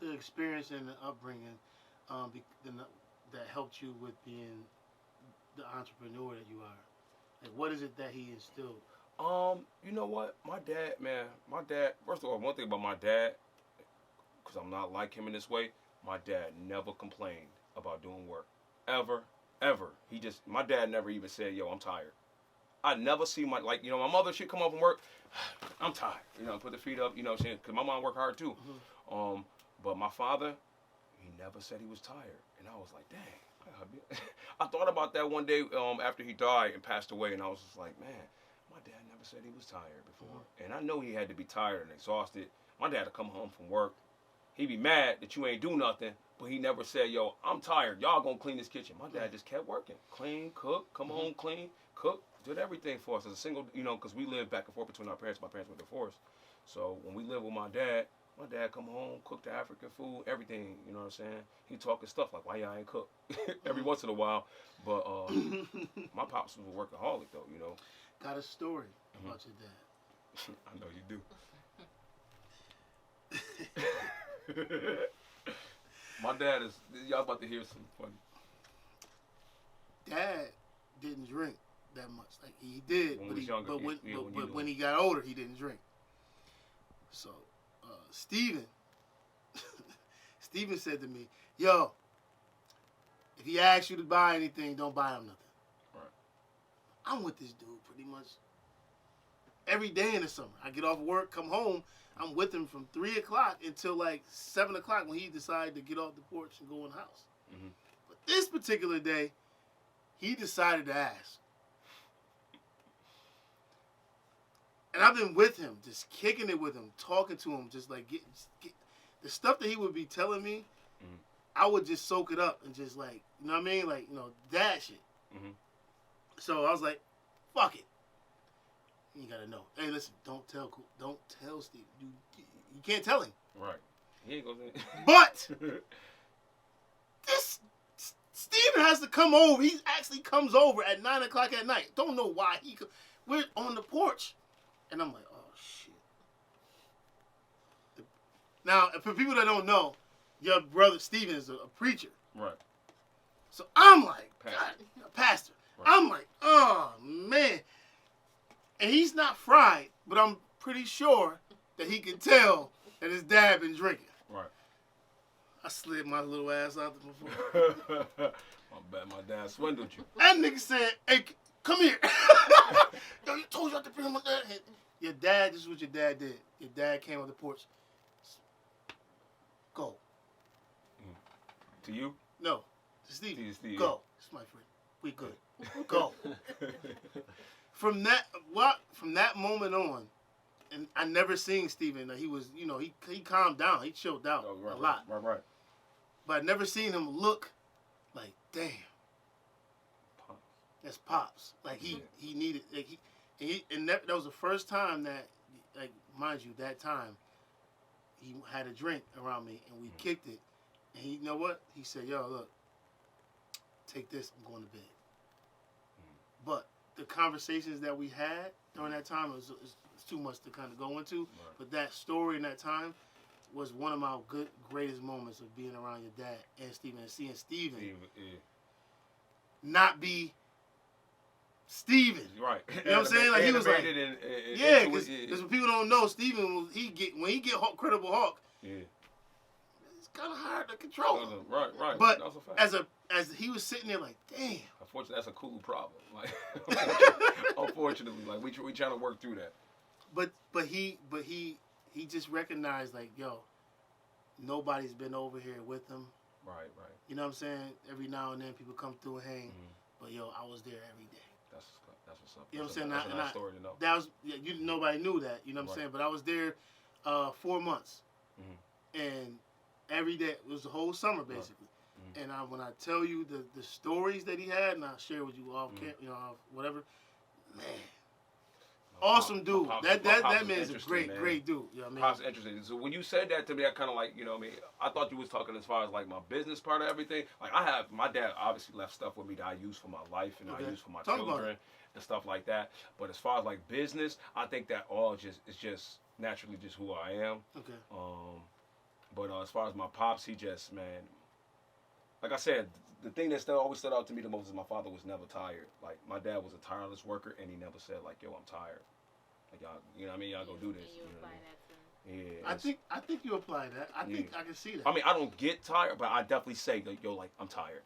the experience and the upbringing that helped you with being the entrepreneur that you are. Like, what is it that he instilled? You know what? My dad, first of all, one thing about my dad, because I'm not like him in this way, my dad never complained about doing work. Ever. My dad never even said, yo, I'm tired. I never see my mother, she'd come up from work, I'm tired. You know, put the feet up, you know what I'm saying? Because my mom worked hard too. But my father, he never said he was tired. And I was like, dang. I thought about that one day after he died and passed away, and I was just like, man, my dad never said he was tired before. And I know he had to be tired and exhausted. My dad would come home from work. He'd be mad that you ain't do nothing, but he never said, yo, I'm tired. Y'all gonna clean this kitchen. My dad just kept working. Clean, cook, come home, clean, cook. Did everything for us as a single, you know, because we lived back and forth between our parents. My parents were divorced. So when we lived with my dad come home, cook the African food, everything, you know what I'm saying? He talking stuff like, why y'all ain't cook? Every once in a while. But my pops was a workaholic, though, you know. Got a story about your dad. I know you do. My dad is, y'all about to hear something funny. Dad didn't drink that much. Like, he did, when he was younger, but when he got older, he didn't drink. So, Steven said to me, yo, if he asks you to buy anything, don't buy him nothing. Right. I'm with this dude pretty much every day in the summer. I get off work, come home, I'm with him from 3 o'clock until like 7 o'clock when he decided to get off the porch and go in the house. But this particular day, he decided to ask. And I've been with him, just kicking it with him, talking to him, just like get the stuff that he would be telling me. Mm-hmm. I would just soak it up and just like, you know what I mean, like, you know, that shit. Mm-hmm. So I was like, fuck it. You gotta know. Hey, listen, don't tell Steve. You can't tell him. Right. He ain't gonna. But this Steven has to come over. He actually comes over at 9 o'clock at night. Don't know why we're on the porch, and I'm like, oh shit. Now, for people that don't know, your brother Steven is a preacher. Right. So I'm like, Pastor. God, a pastor. Right. I'm like, oh man. And he's not fried, but I'm pretty sure that he can tell that his dad been drinking. Right. I slid my little ass out the before. I bet my dad swindled you. That nigga said, hey, come here. Yo, you told you not to bring my dad. Your dad, this is what your dad did. Your dad came on the porch. Go. To you? No. To Steve. Steve. Go. It's my friend. We good. Go. From that moment on, and I never seen Steven. He was, you know, he calmed down. He chilled out a lot. Right. But I never seen him look like, damn, Pops. that's Pops. Like he needed, like and that was the first time that, like, mind you, that time he had a drink around me and we kicked it. And you know what? He said, yo, look, take this, I'm going to bed. But the conversations that we had during that time was too much to kind of go into. Right. But that story in that time was one of my greatest moments of being around your dad and Steven, and seeing Steven not be Steven. Right. You know what I'm saying? Like he was like, yeah, because when people don't know, Steven, when he get Credible Hawk, it's kind of hard to control him. Right. But as he was sitting there like, damn. Unfortunately, that's a Kulu problem. Like, unfortunately, like we trying to work through that. But he just recognized, like, yo, nobody's been over here with him. Right. You know what I'm saying? Every now and then people come through and hang, but yo, I was there every day. That's what's up. You know what I'm saying? That's a nice story to know. That was nobody knew that. You know what I'm saying? But I was there 4 months, and every day it was the whole summer basically. And when I tell you the stories that he had, and I'll share with you off camp, you know, whatever, man. Awesome dude. That man's a great dude. You know what I mean? Pop's interesting. So when you said that to me, I kind of like, you know what I mean? I thought you was talking as far as like my business part of everything. Like my dad obviously left stuff with me that I use for my life and I use for my children and stuff like that. But as far as like business, I think that all is just naturally just who I am. Okay. But as far as my pops, he just, man, like I said, the thing that always stood out to me the most is my father was never tired. Like, my dad was a tireless worker, and he never said, like, yo, I'm tired. Like, y'all, you know what I mean? Y'all go do this. And you apply that to Yeah. I think you apply that. I think I can see that. I mean, I don't get tired, but I definitely say, like, yo, like, I'm tired.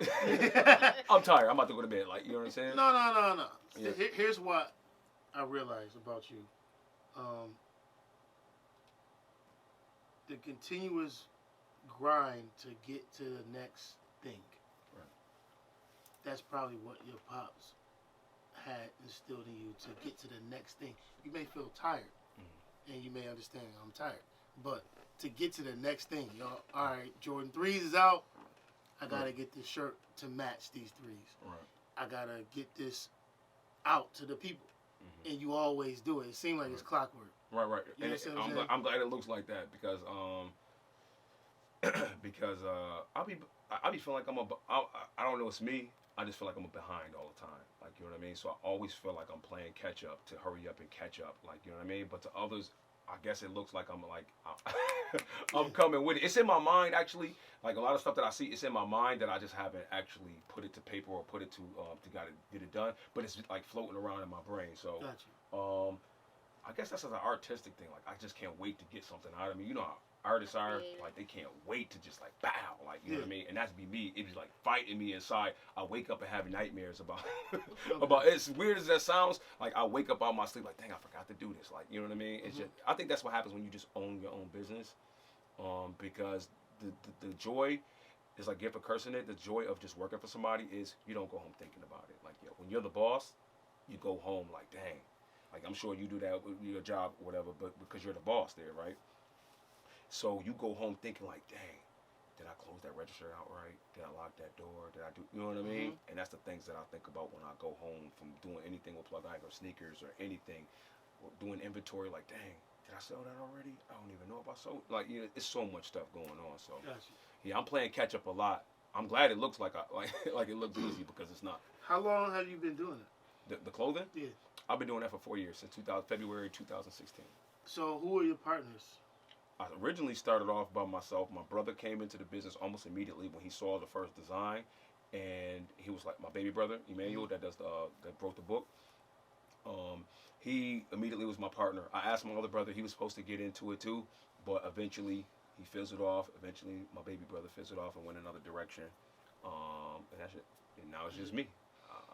Like, I'm tired. I'm about to go to bed. Like, you know what I'm saying? No. Yeah. Here's what I realized about you. The continuous grind to get to the next thing. Right. That's probably what your pops had instilled in you, to get to the next thing. You may feel tired, and you may understand I'm tired, but to get to the next thing, y'all. All right, Jordan 3s is out. I gotta get this shirt to match these 3s. Right. I gotta get this out to the people, and you always do it. It seems like it's clockwork. Right. And I'm glad it looks like that because I be feeling like I don't know, it's me. I just feel like I'm behind all the time. Like, you know what I mean? So I always feel like I'm playing catch up to hurry up and catch up. Like, you know what I mean? But to others, I guess it looks like I'm coming with it. It's in my mind, actually. Like, a lot of stuff that I see, it's in my mind that I just haven't actually put it to paper or put it to get it done. But it's like floating around in my brain. So, gotcha. I guess that's an artistic thing. Like, I just can't wait to get something out of me. You know how artists are, like, they can't wait to just, like, bow. Like, you know what I mean? And that's be me. It was, like, fighting me inside. I wake up and have nightmares about as weird as that sounds, like, I wake up out of my sleep like, dang, I forgot to do this. Like, you know what I mean? It's just, I think that's what happens when you just own your own business. Because the joy is, like, gift or cursing it. The joy of just working for somebody is you don't go home thinking about it. Like, when you're the boss, you go home like, dang, Like I'm sure you do that with your job or whatever, but because you're the boss there, right? So you go home thinking like, dang, did I close that register out right? Did I lock that door? Did I do, you know what I mean? And that's the things that I think about when I go home from doing anything with plug or sneakers or anything, or doing inventory. Like, dang, did I sell that already? I don't even know if I sold. Like, you know, it's so much stuff going on. So, Gotcha. yeah, I'm playing catch up a lot. I'm glad it looks like like it looks easy because it's not. How long have you been doing it? The clothing? Yeah. I've been doing that for 4 years, since February 2016. So who are your partners? I originally started off by myself. My brother came into the business almost immediately when he saw the first design, and he was like my baby brother, Emmanuel, that wrote the book. He immediately was my partner. I asked my other brother; he was supposed to get into it too, but eventually he fizzled off. Eventually, my baby brother fizzled off and went another direction. And that's it. And now it's just me.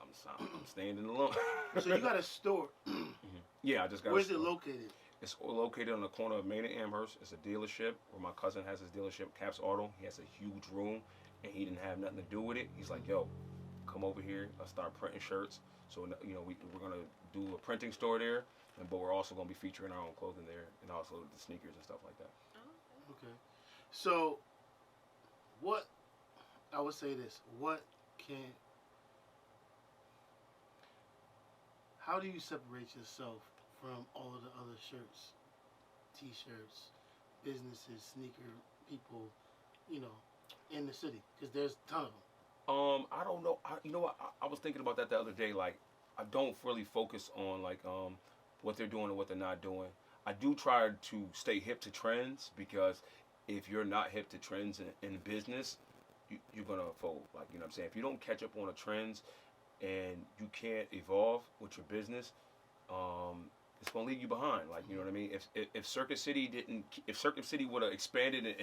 I'm standing alone. So you got a store. Yeah, I just got. Where's it located? It's located on the corner of Main and Amherst. It's a dealership where my cousin has his dealership, Caps Auto. He has a huge room, and he didn't have nothing to do with it. He's like, yo, come over here. I'll start printing shirts. So, you know, we're going to do a printing store there, but we're also going to be featuring our own clothing there, and also the sneakers and stuff like that. Okay. So, I would say this. How do you separate yourself from all of the other shirts, T-shirts, businesses, sneaker people, you know, in the city? Because there's a ton of them. I don't know. You know what? I was thinking about that the other day. Like, I don't really focus on like what they're doing and what they're not doing. I do try to stay hip to trends, because if you're not hip to trends in business, you're gonna fold. Like, you know what I'm saying? If you don't catch up on the trends and you can't evolve with your business, it's gonna leave you behind. Like, you know what I mean? If Circuit City would have expanded,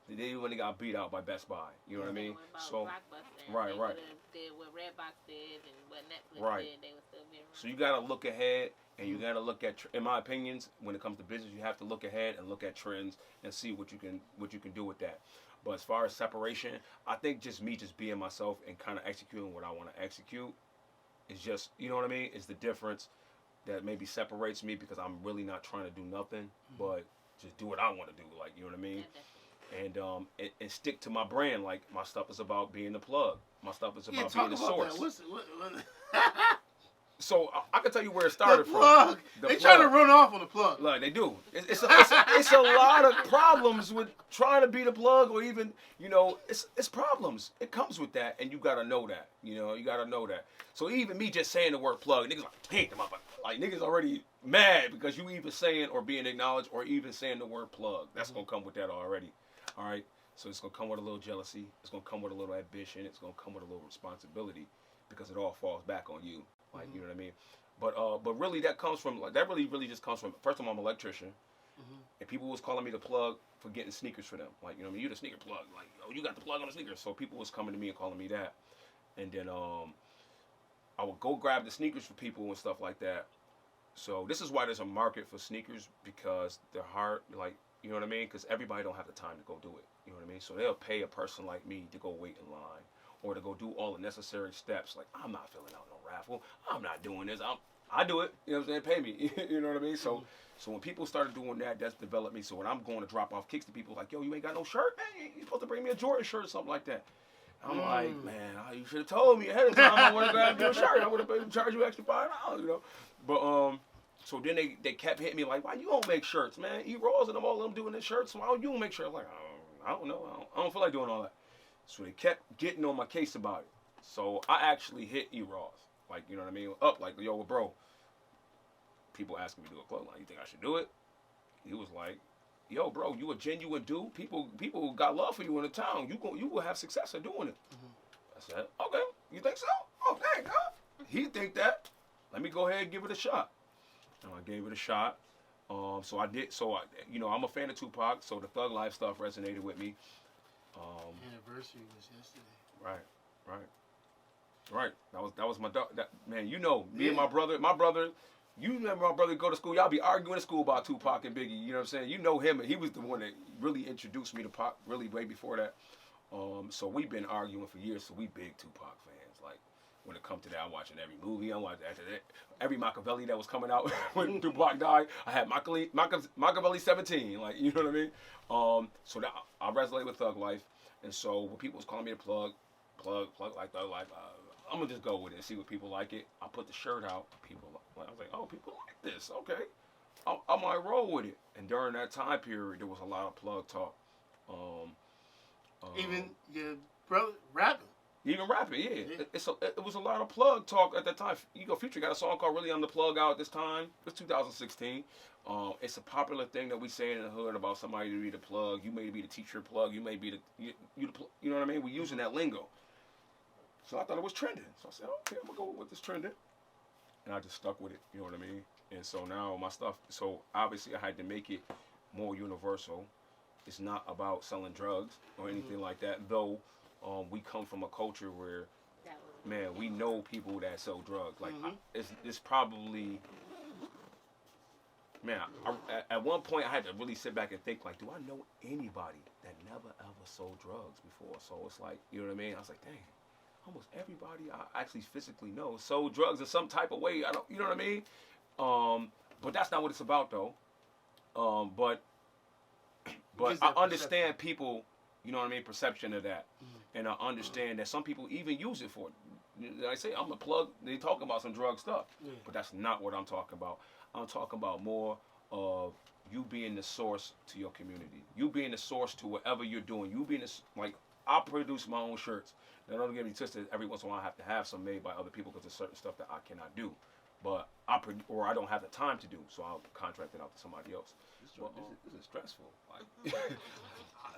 they wouldn't have got beat out by Best Buy. You know what I mean? So, right. Did what Redbox did and what Netflix did, they would still be around. So you gotta look ahead, and you gotta look at, in my opinions, when it comes to business, you have to look ahead and look at trends and see what you can do with that. But as far as separation, I think just me being myself and kind of executing what I want to execute is just, you know what I mean? Is the difference that maybe separates me, because I'm really not trying to do nothing, but just do what I want to do. Like, you know what I mean? And stick to my brand. Like, my stuff is about being the plug. My stuff is about being the source. So I can tell you where it started the plug. from. They try to run off on the plug. Like, they do. It's a lot of problems with trying to be the plug, or even, you know, it's problems. It comes with that, and you gotta know that. You know, you gotta know that. So even me just saying the word plug, niggas like, dang, like niggas already mad because you even saying or being acknowledged or even saying the word plug. That's gonna come with that already. All right. So it's gonna come with a little jealousy. It's gonna come with a little ambition. It's gonna come with a little responsibility, because it all falls back on you. Like, you know what I mean? But really that comes from, like, that really just comes from, first of all, I'm an electrician. And people was calling me the plug for getting sneakers for them. Like, you know what I mean? You the sneaker plug. Like, oh, you got the plug on the sneakers. So people was coming to me and calling me that. And then I would go grab the sneakers for people and stuff like that. So this is why there's a market for sneakers, because they're hard, like, you know what I mean? Because everybody don't have the time to go do it. You know what I mean? So they'll pay a person like me to go wait in line, or to go do all the necessary steps. Like, I'm not filling out no raffle. I'm not doing this. I do it. You know what I'm saying? Pay me. You know what I mean? So when people started doing that, that's developed me. So when I'm going to drop off kicks to people, like, yo, you ain't got no shirt? Man, you supposed to bring me a Jordan shirt or something like that. I'm like, man, you should have told me ahead of time I would have grabbed you a shirt. I would have charged you extra $5, you know. But so then they kept hitting me like, why you don't make shirts, man? E-Rolls and them, all of them doing this shirts. So why don't you make shirts? I'm like, I don't know. I don't feel like doing all that. So they kept getting on my case about it. So I actually hit E-Rolls. Like, you know what I mean? Up, like, yo, bro. People asking me to do a clothing line. You think I should do it? He was like, yo, bro, you a genuine dude. People got love for you in the town. You will have success at doing it. I said, okay, you think so? Oh, thank God. He think that. Let me go ahead and give it a shot. And I gave it a shot. So I did. So you know, I'm a fan of Tupac. So the Thug Life stuff resonated with me. Anniversary was yesterday. Right. That was my dog. Man, you know, me and my brother. You remember my brother go to school? Y'all be arguing in school about Tupac and Biggie. You know what I'm saying? You know him, and he was the one that really introduced me to Pac. Really way before that. So we've been arguing for years. So we big Tupac fans. Like, when it comes to that. I'm watching every movie. I'm watching every Machiavelli that was coming out when Tupac died. I had Machiavelli 17. Like, you know what I mean? So that I resonate with Thug Life. And so when people was calling me a plug like Thug Life, I'm gonna just go with it and see what people like it. I put the shirt out. People, I was like, oh, people like this. Okay, I might roll with it. And during that time period, there was a lot of plug talk. Even your brother rapping. Even rapping, yeah. It was a lot of plug talk at that time. Future got a song called "Really I'm the Plug" out this time. It's 2016. It's a popular thing that we say in the hood about somebody to be the plug. You may be the teacher plug. You may be you know what I mean? We're using that lingo. So I thought it was trending. So I said, okay, I'm gonna go with this trending, and I just stuck with it. You know what I mean? And so now my stuff. So obviously I had to make it more universal. It's not about selling drugs or anything like that, though. We come from a culture where, man, we know people that sell drugs. Like, it's probably, man, at one point I had to really sit back and think, like, do I know anybody that never ever sold drugs before? So it's like, you know what I mean? I was like, dang, almost everybody I actually physically know sold drugs in some type of way. You know what I mean? But that's not what it's about, though. But I understand people, you know what I mean, perception of that. And I understand that some people even use it for it. I say, I'm a plug, they talking about some drug stuff. But that's not what I'm talking about. I'm talking about more of you being the source to your community. You being the source to whatever you're doing. You being like, I produce my own shirts. Now, don't get me twisted, every once in a while I have to have some made by other people because there's certain stuff that I cannot do. But I don't have the time to do, so I'll contract it out to somebody else. This is stressful.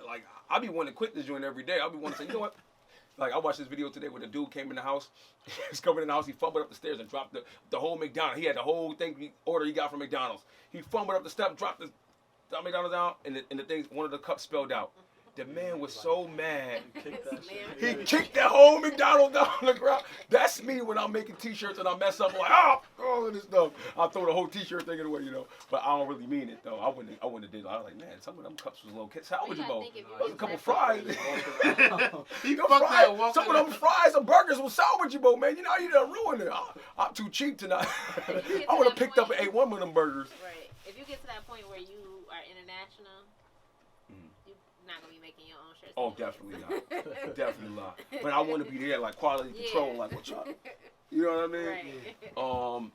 Like I be wanting to quit this joint every day. I be wanting to say, you know what? Like I watched this video today where the dude came in the house. He's coming in the house. He fumbled up the stairs and dropped the whole McDonald's. He had the whole thing he got from McDonald's. He fumbled up the step, dropped the McDonald's down, and the thing, one of the cups spilled out. The man was so mad. He kicked that whole McDonald's down on the ground. That's me when I'm making T-shirts and I mess up. I'm like, all of this stuff. I throw the whole T-shirt thing away, you know. But I don't really mean it though. I wouldn't have did. I was like, man, some of them cups was a little salvageable. There's a couple fries. Some of them fries and burgers was salvageable, man. You know, you done ruined it. I'm too cheap tonight. I would have picked up and ate one of them burgers. Right. If you get to that point where you are international, not gonna be making your own shirts. Oh, definitely not. Definitely not. But I want to be there, like quality control, like what y'all. You know what I mean? Right.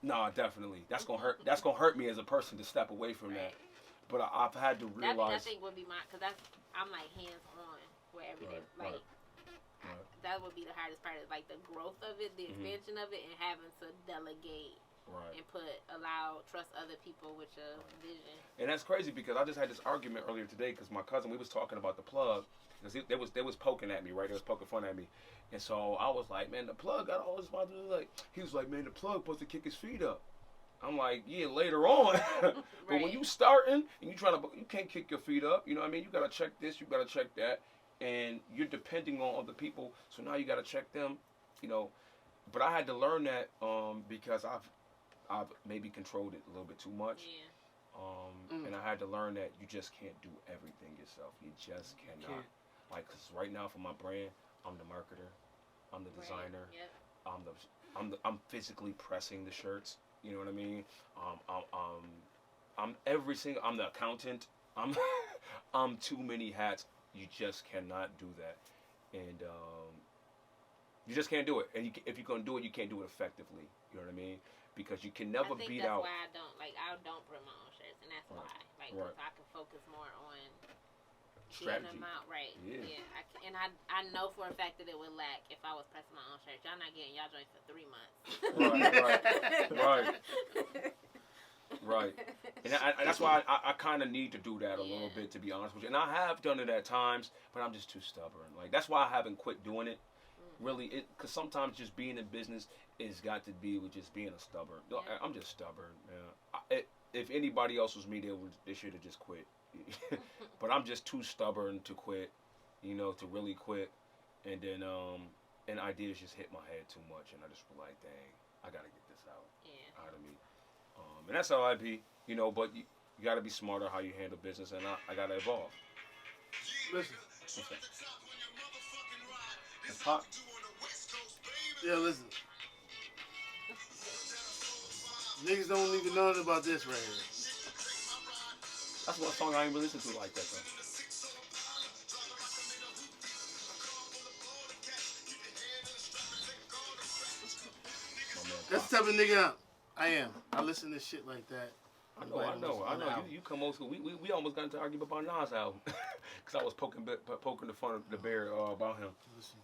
Nah, definitely. That's gonna hurt. That's gonna hurt me as a person to step away from that. But I've had to realize. That I think would be because I'm like hands on where every day, like. That would be the hardest part, is like the growth of it, the expansion of it, and having to delegate. Right. And trust other people with your vision. And that's crazy because I just had this argument earlier today because my cousin, we was talking about the plug because they was poking at me, right? They was poking fun at me, and so I was like, man, the plug got all this responsibility. Like he was like, man, the plug supposed to kick his feet up. I'm like, yeah, later on, but when you starting and you can't kick your feet up. You know what I mean? You gotta check this, you gotta check that, and you're depending on other people. So now you gotta check them, you know. But I had to learn that because I've maybe controlled it a little bit too much. Yeah. And I had to learn that you just can't do everything yourself. You just cannot. Like, cause right now for my brand, I'm the marketer, I'm the designer, I'm physically pressing the shirts. You know what I mean? I'm the accountant. I'm too many hats. You just cannot do that, and you just can't do it. And if you're gonna do it, you can't do it effectively. You know what I mean? Because you can never beat out. I think that's why I don't print my own shirts, and that's why, cause I can focus more on getting them out, right? Yeah. I know for a fact that it would lack if I was pressing my own shirts. Y'all not getting y'all joints for 3 months. Right. And that's why I kind of need to do that a little bit, to be honest with you. And I have done it at times, but I'm just too stubborn. Like that's why I haven't quit doing it. Really, because sometimes just being in business is got to be with just being a stubborn. I'm just stubborn, man. If anybody else was me, they should have just quit. But I'm just too stubborn to quit, you know, to really quit. And then and ideas just hit my head too much, and I just feel like, dang, I gotta get this out of me. And that's how I be, you know. But you gotta be smarter how you handle business, and I gotta evolve. Listen. That's hot. Yeah, listen. Niggas don't even know nothing about this right here. That's one song I ain't really listen to like that though. My man That's Pop. the type of nigga I am. I listen to shit like that. I know. You come old school. We almost got into an argument about Nas album because I was poking the fun of the bear about him. Listen,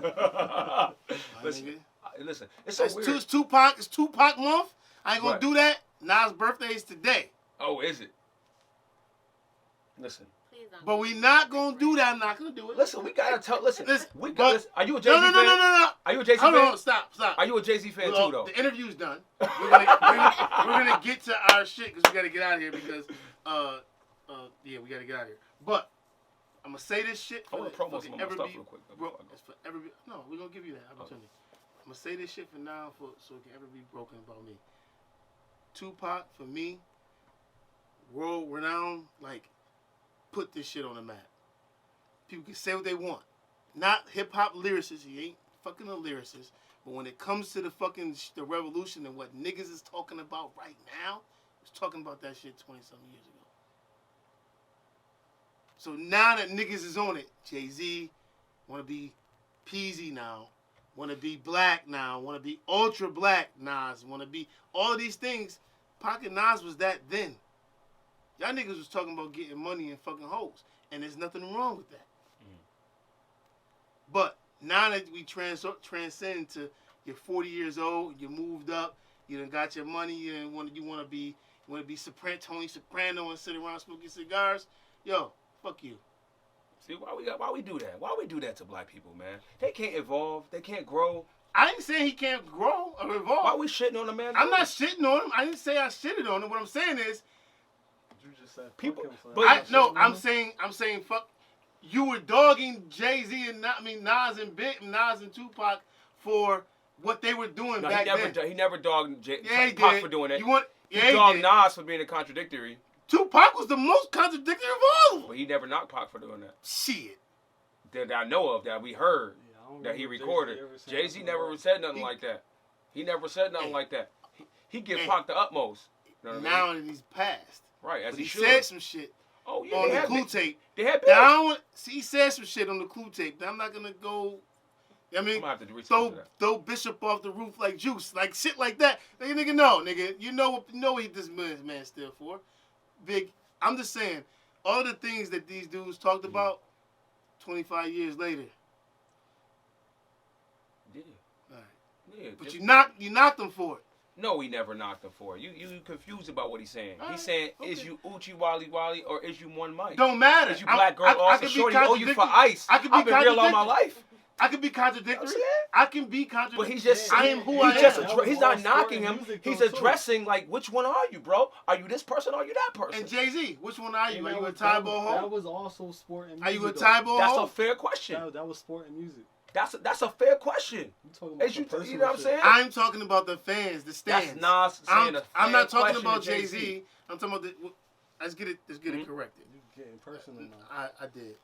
don't. Listen, it's so weird. It's Tupac month. I ain't gonna Right. do that. Nas' birthday is today. Oh, is it? Listen. Please don't. But we not gonna do that. I'm not gonna do it. Listen, we gotta tell. Listen, Listen, we but- got. Listen, are you a Jay Z fan? No. Are you a Jay Z Hold fan? on, stop. Are you a Jay Z fan Well, too, though? the interview's done. We're gonna get to our shit because we gotta get out of here because yeah, we gotta get out of here. But I'm gonna say this shit I want to promo some of my ever stuff be real quick. broke. It's for ever be, no, we're gonna give you that opportunity. I'm gonna say this shit for now so it can ever be broken about me. Tupac for me, world renowned, like put this shit on the map. People can say what they want. Not hip hop lyricists. He ain't fucking a lyricist. But when it comes to the fucking the revolution and what niggas is talking about right now, was talking about that shit 20-something years ago. So now that niggas is on it, Jay-Z want to be Peasy now, want to be black now, want to be ultra black Nas, want to be all of these things. Pocket Nas was that then. Y'all niggas was talking about getting money and fucking hoes, and there's nothing wrong with that. But now that we transcend to you're 40 years old, you moved up, you done got your money, you want to be Tony Soprano and sit around smoking cigars. Yo, fuck you. See why we do that? Why we do that to black people, man? They can't evolve. They can't grow. I ain't saying he can't grow or evolve. Why we shitting on the man? I'm not shitting on him. I didn't say I shitted on him. What I'm saying is, You just said People- fuck him, son. but- I'm saying fuck. You were dogging Jay-Z and Nas and Tupac for what they were doing No, back then. he never dogged Yeah, he Pac did. for doing that. He He dogged did. Nas for being a contradictory, Tupac was the most contradictory of all of but them. he never knocked Pac for doing that. Shit. That I know of, that we heard, Yeah, I don't that he remember recorded. ever saying Jay-Z something never like said nothing He- like that. He never said nothing Hey. like that. He give Hey. Pac the utmost. You know what I Now mean? that he's passed. Right, as But he he should. said some shit Oh yeah, on they the had Clue big- tape. They had Now, I big. don't, see, he said some shit on the Clue tape. Now, I'm not going to go, I I'm mean, gonna have to research that. throw Bishop off the roof like Juice. Like shit like that. Nigga, no, nigga. You know what this man still for. Big, I'm just saying, all the things that these dudes talked about 25 years later. Yeah. All right. Yeah. But just- you knocked them for it. No, he never knocked him for it. You confused about what he's saying. All He's right, saying, okay. is you Uchi Wally Wally or is you One Mike? Don't matter. Is you Black Girl also? could be Shorty, oh, you for contradictory. ice. I could be I've been real all my contradictory. life. I could be You know what I'm contradictory. saying? I can be contradictory. But he's just I saying, am who he's I just am. That was he's all not sport knocking and him. music He's though, too. addressing like, which one are you, bro? Are you this person or are you that person? And Jay-Z, which one are you? And Are that you a was- tie that ball was- That hoe? was also sport and Are music. you a though. tie ball That's hoe? a fair question. That was sport and music. That's a fair question. You talking about As you, the you personal know what I'm shit. saying? I'm talking about the fans, the stands. That's Nas saying I'm not talking question about to Jay-Z. I'm talking about the. Let's get it corrected. You getting personal now. I did.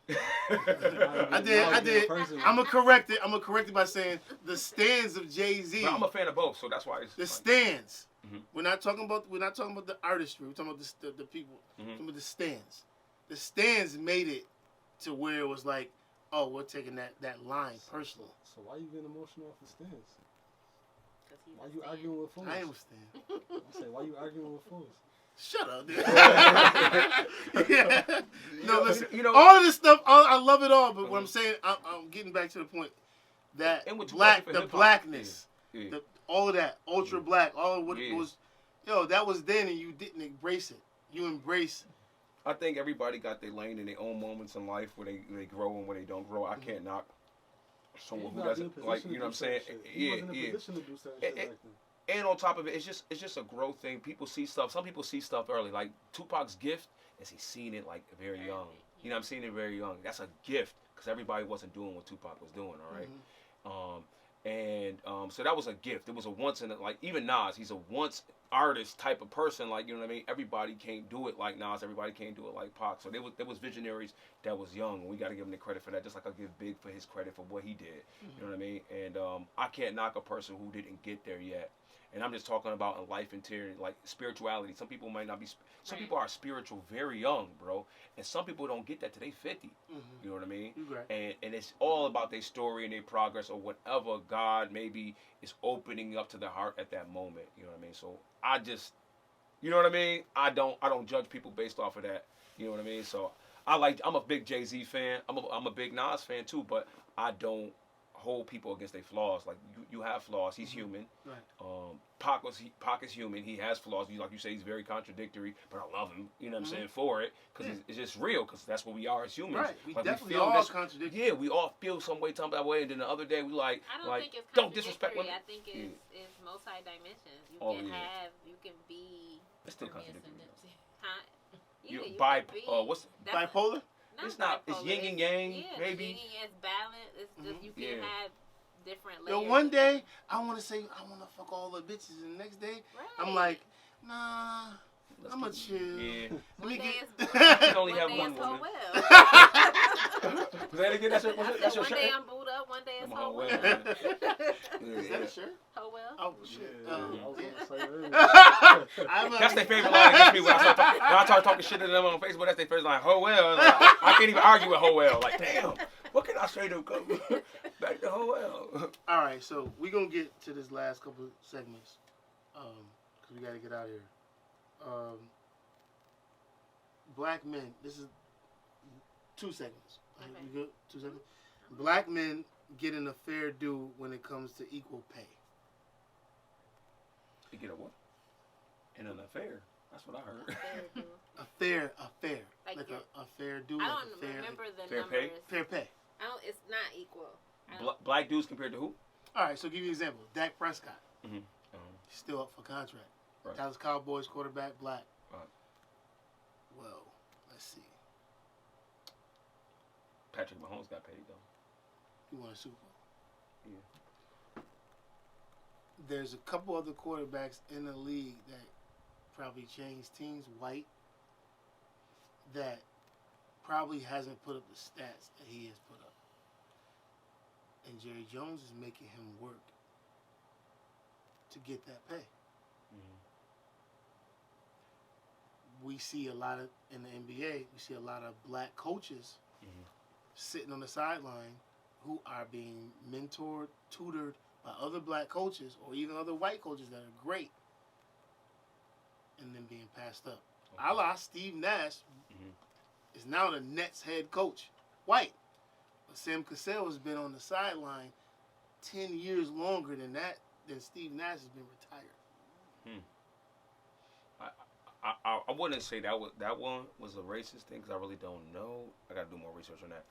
Now I you did. getting personal. I'm gonna correct it. I'm gonna correct it by saying the stands of Jay-Z. But I'm a fan of both, so that's why it's The like, stands. Mhm. We're not talking about the artistry. We're talking about the people. Mhm. We're talking about the stands. The stands made it to where it was like, oh, we're taking that line personal. So why you getting emotional off the stands? 'Cause he's Why a you fan. arguing with fools? I am a stand. I say, why you arguing with fools? Shut up, dude. Yeah. No, listen. You know, All of this stuff, I love it all. But what Mhm. I'm saying, I'm getting back to the point that And what you black, want for the hip-hop. blackness, yeah. all of that, ultra black, all of what Yeah. was, that was then, and you didn't embrace it. You embrace. I think everybody got their lane and their own moments in life where they grow and where they don't grow. I can't knock someone who doesn't like. You know what I'm saying? He Yeah, wasn't in a yeah. position to do certain And- shit back then. And on top of it, it's just a growth thing. People see stuff. Some people see stuff early. Like Tupac's gift is he seen it like very young. You know, I'm seeing it very young. That's a gift because everybody wasn't doing what Tupac was doing. All right? So that was a gift. It was a once in a, like even Nas. He's a once artist type of person, like, you know what I mean? Everybody can't do it like Nas. Everybody can't do it like Pac. So there was visionaries that was young. We got to give him the credit for that, just like I give Big for his credit for what he did. You know what I mean? And I can't knock a person who didn't get there yet. And I'm just talking about in life and tear, like spirituality. Some people might not be. Some people are spiritual very young, bro, and some people don't get that till they 50. You know what I mean? Right. And it's all about their story and their progress or whatever God maybe is opening up to their heart at that moment. You know what I mean? So I just, you know what I mean? I don't judge people based off of that. You know what I mean? So I'm a big Jay-Z fan. I'm a big Nas fan too, but I don't hold people against their flaws. Like you have flaws. He's human. Right. Pac is human. He has flaws. Like you say, he's very contradictory, but I love him. You know what I'm saying, for it, because it's just real. Because that's what we are as humans. Right. We like, definitely we feel all this, contradictory. Yeah, we all feel some way, that way, and then the other day we like, I don't like, think it's don't disrespect women. I think it's multi-dimensions. You can be. It's still Hermes and contradictory. Nipsey. Huh? You can bi- be. what's Bipolar? It's not. It's bipolar. yin and yang, Yeah, maybe. Yin and yang is balance. It's just you can have different Yo, layers. one day I want to say I want to fuck all the bitches, and the next day I'm like, nah, I'm gonna chill. Yeah. Let me One day get. it's You can only one have day one it's woman. Howell. Was that again? That's your One shirt? day I'm booed up, one day it's I'm Howell. Howell. Is that a shirt? Howell. Oh shit. Yeah, I was gonna say earlier. That's their favorite line against me when I start talking shit to them on Facebook. That's their first line. Ho well. Like, I can't even argue with Ho well. Like, damn, what can I say to go back to Ho well? All right, so we're gonna get to this last couple of segments, because we gotta get out of here. Black men. This is 2 segments. Right, Okay. you good? 2 seconds. Black men getting a fair due when it comes to equal pay. You get a what? In an affair. That's what I heard. A fair, Like a fair due. I like don't a fair, remember the fair numbers. pay? fair pay. It's not equal. Black dudes compared to who? All right, so give you an example. Dak Prescott. Mm-hmm. He's still up for contract. Right. Dallas Cowboys quarterback, black. Right. Well, let's see. Patrick Mahomes got paid though. He won a Super Bowl. Yeah. There's a couple other quarterbacks in the league that probably changed teams, white, that probably hasn't put up the stats that he has put up. And Jerry Jones is making him work to get that pay. We see a lot of, in the NBA, we see a lot of black coaches sitting on the sideline who are being mentored, tutored by other black coaches or even other white coaches that are great and then being passed up. A la Steve Nash is now the Nets head coach, white. But Sam Cassell has been on the sideline 10 years longer than that, than Steve Nash has been retired. I wouldn't say that one was a racist thing because I really don't know. I got to do more research on that.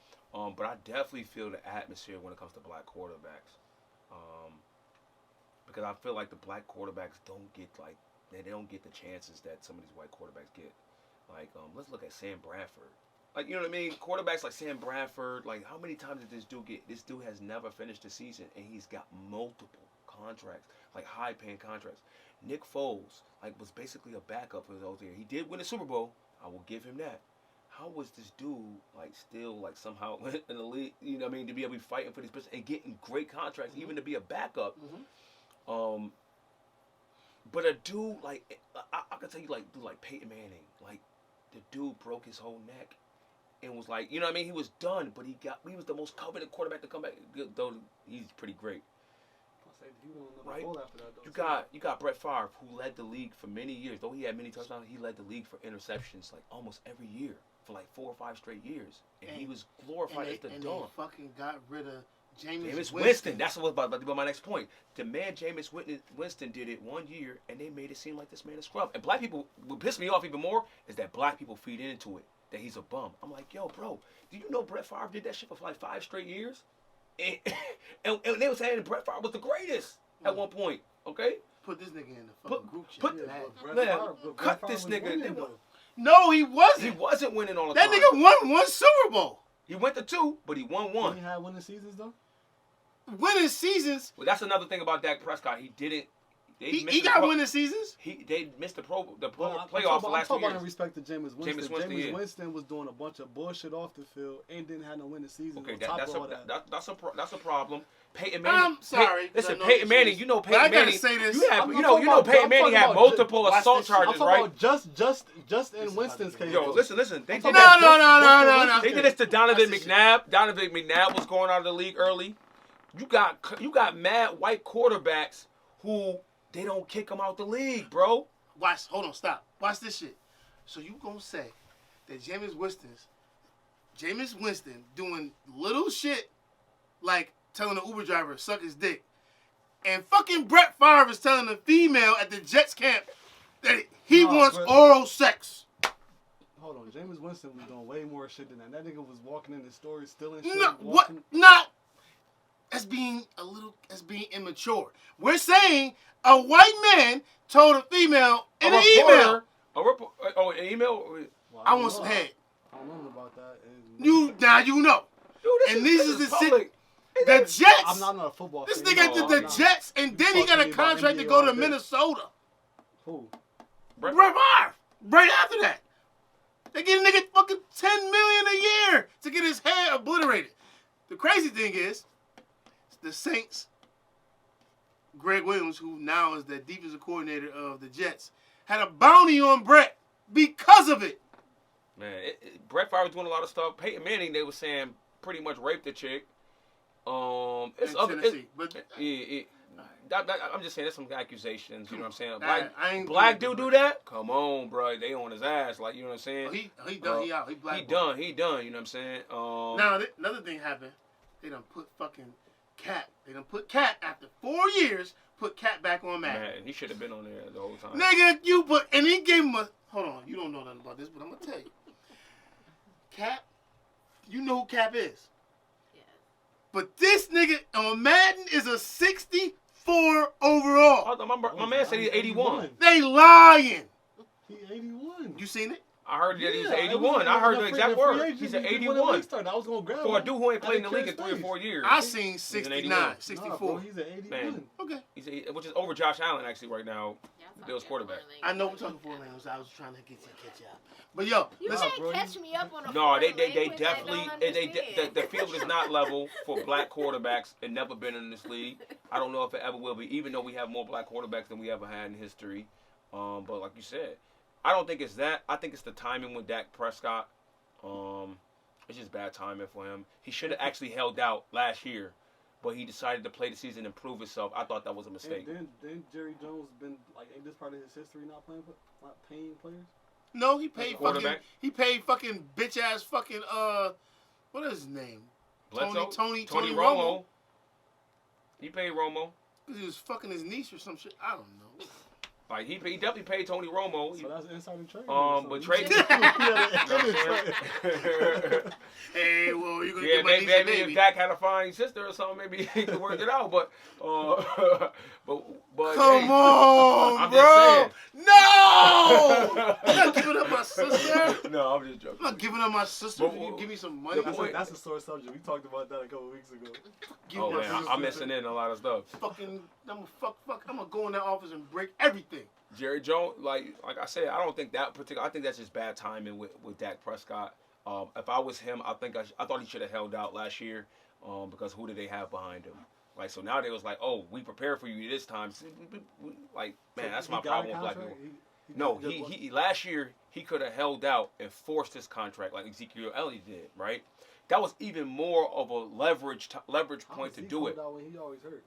But I definitely feel the atmosphere when it comes to black quarterbacks. Because I feel like the black quarterbacks don't get they don't get the chances that some of these white quarterbacks get. Like let's look at Sam Bradford. Like, you know what I mean? Quarterbacks like Sam Bradford, like how many times did this dude get? This dude has never finished the season and he's got multiple contracts, like high paying contracts. Nick Foles, like, was basically a backup for his old year. He did win a Super Bowl. I will give him that. How was this dude, like, still, like, somehow in the league, you know what I mean, to be able to be fighting for these positions and getting great contracts, even to be a backup? But a dude, like, I can tell you, like, dude, like Peyton Manning, like, the dude broke his whole neck and was like, you know what I mean, he was done, but he was the most coveted quarterback to come back, though he's pretty great. Right? You got Brett Favre, who led the league for many years. Though he had many touchdowns, he led the league for interceptions like almost every year for like 4 or 5 straight years, and he was glorified as the and dawn. they fucking got rid of Jameis Winston. That's what was about to be my next point. The man Jameis Winston did it 1 year, and they made it seem like this man is scrub. And black people, what pissed me off even more is that black people feed into it that he's a bum. I'm like, yo, bro, do you know Brett Favre did that shit for like 5 straight years? And they were saying Brett Favre was the greatest at one point. Okay, put this nigga in the fucking group chat. Cut this nigga. No, he wasn't. He wasn't winning all the time. That nigga won 1 Super Bowl. He went to 2, but he won 1. He had winning seasons though. Winning seasons. Well, that's another thing about Dak Prescott. He didn't. He got winning seasons. They missed the playoffs the last 2 I'm talking years. about in respect to Jameis Winston. Jameis Winston was doing a bunch of bullshit off the field and didn't have no winning season. Okay, on top of all that. that's a problem. Peyton Manning. I'm sorry. Listen, Peyton Manning. You know Peyton I gotta Manning. say this. You know Peyton Manning had multiple assault charges, I'm talking right? about just in Winston's case. Yo, listen. They did No. They did this to Donovan McNabb. Donovan McNabb was going out of the league early. You got mad white quarterbacks who they don't kick them out the league, bro. Hold on, stop. Watch this shit. So you gonna say that Jameis Winston doing little shit like telling the Uber driver to suck his dick, and fucking Brett Favre is telling the female at the Jets camp that he wants oral sex. Hold on, Jameis Winston was doing way more shit than that. That nigga was walking in the store, stealing shit. No, what? No. That's being immature. We're saying a white man told a female in an email. An email? Well, I want some head. I don't know about that. You know. Dude, This is the public. The Jets. I'm not a football This fan. nigga did the Jets, and then he got a contract to go to Minnesota. Who? Brett Favre. Right after that, they get a nigga fucking $10 million a year to get his hair obliterated. The crazy thing is, the Saints, Greg Williams, who now is the defensive coordinator of the Jets, had a bounty on Brett because of it. Man, Brett Favre was doing a lot of stuff. Peyton Manning, they were saying, pretty much raped the chick. It's In other. Tennessee, I'm just saying, there's some accusations. You know what I'm saying? I ain't Black dude do that? Come on, bro. They on his ass. Like, you know what I'm saying? He done. He out. He black. He done. You know what I'm saying? Now another thing happened. They done put fucking Cat. They done put Cat after 4 years. Put Cat back on Madden. Man, he should have been on there the whole time. Nigga, and he gave him a. Hold on, you don't know nothing about this, but I'm gonna tell you. Cap, you know who Cap is. Yeah. But this nigga on Madden is a 64 overall. My man said he's 81. They lying. He 81. You seen it? I heard that he's Yeah, 81. I heard the exact word. He's an 81. I was gonna grab For a him. dude who ain't played in the I league in didn't 3 or 4 years. I seen an 69, 81. 64. Nah, bro, he's an 81. Man. Okay. Which is over Josh Allen actually right now. Bills quarterback. I know we're talking 4 lanes. I was trying to catch y'all. But yo, You listen. can't catch me up on a No, they four-lane language I definitely don't the understand. field is not level for black quarterbacks. It never been in this league. I don't know if it ever will be, even though we have more black quarterbacks than we ever had in history. But like you said, I don't think it's that. I think it's the timing with Dak Prescott. It's just bad timing for him. He should have actually held out last year, but he decided to play the season and prove himself. I thought that was a mistake. And then Jerry Jones been like, ain't this part of his history not paying players? No, he paid Quarterback? fucking bitch ass fucking what is his name? Bledsoe? Tony Romo. He paid Romo. He was fucking his niece or some shit. I don't know. Like he definitely paid Tony Romo. So that's insider trading. But trade. Hey, well, you gonna Yeah, get my niece a maybe if baby. Dak had a fine sister or something, maybe he could work it out. But Come hey, on, I'm bro. just No! I'm not giving up my sister. No, I'm just joking. I'm not giving up my sister But- if you give me some money. That's a sore subject. We talked about that a couple weeks ago. Give Oh my man, sister I'm missing in a lot of stuff. fucking, I'm gonna go in that office and break everything. Jerry Jones, like I said, I don't think that particular. I think that's just bad timing with Dak Prescott. If I was him, I thought he should have held out last year, because who did they have behind him? Like, so now they was like, oh, we prepared for you this time. Like, man, that's my problem with black people. No, he last year he could have held out and forced his contract like Ezekiel Elliott did, right? That was even more of a leverage point to do it. When he always hurt.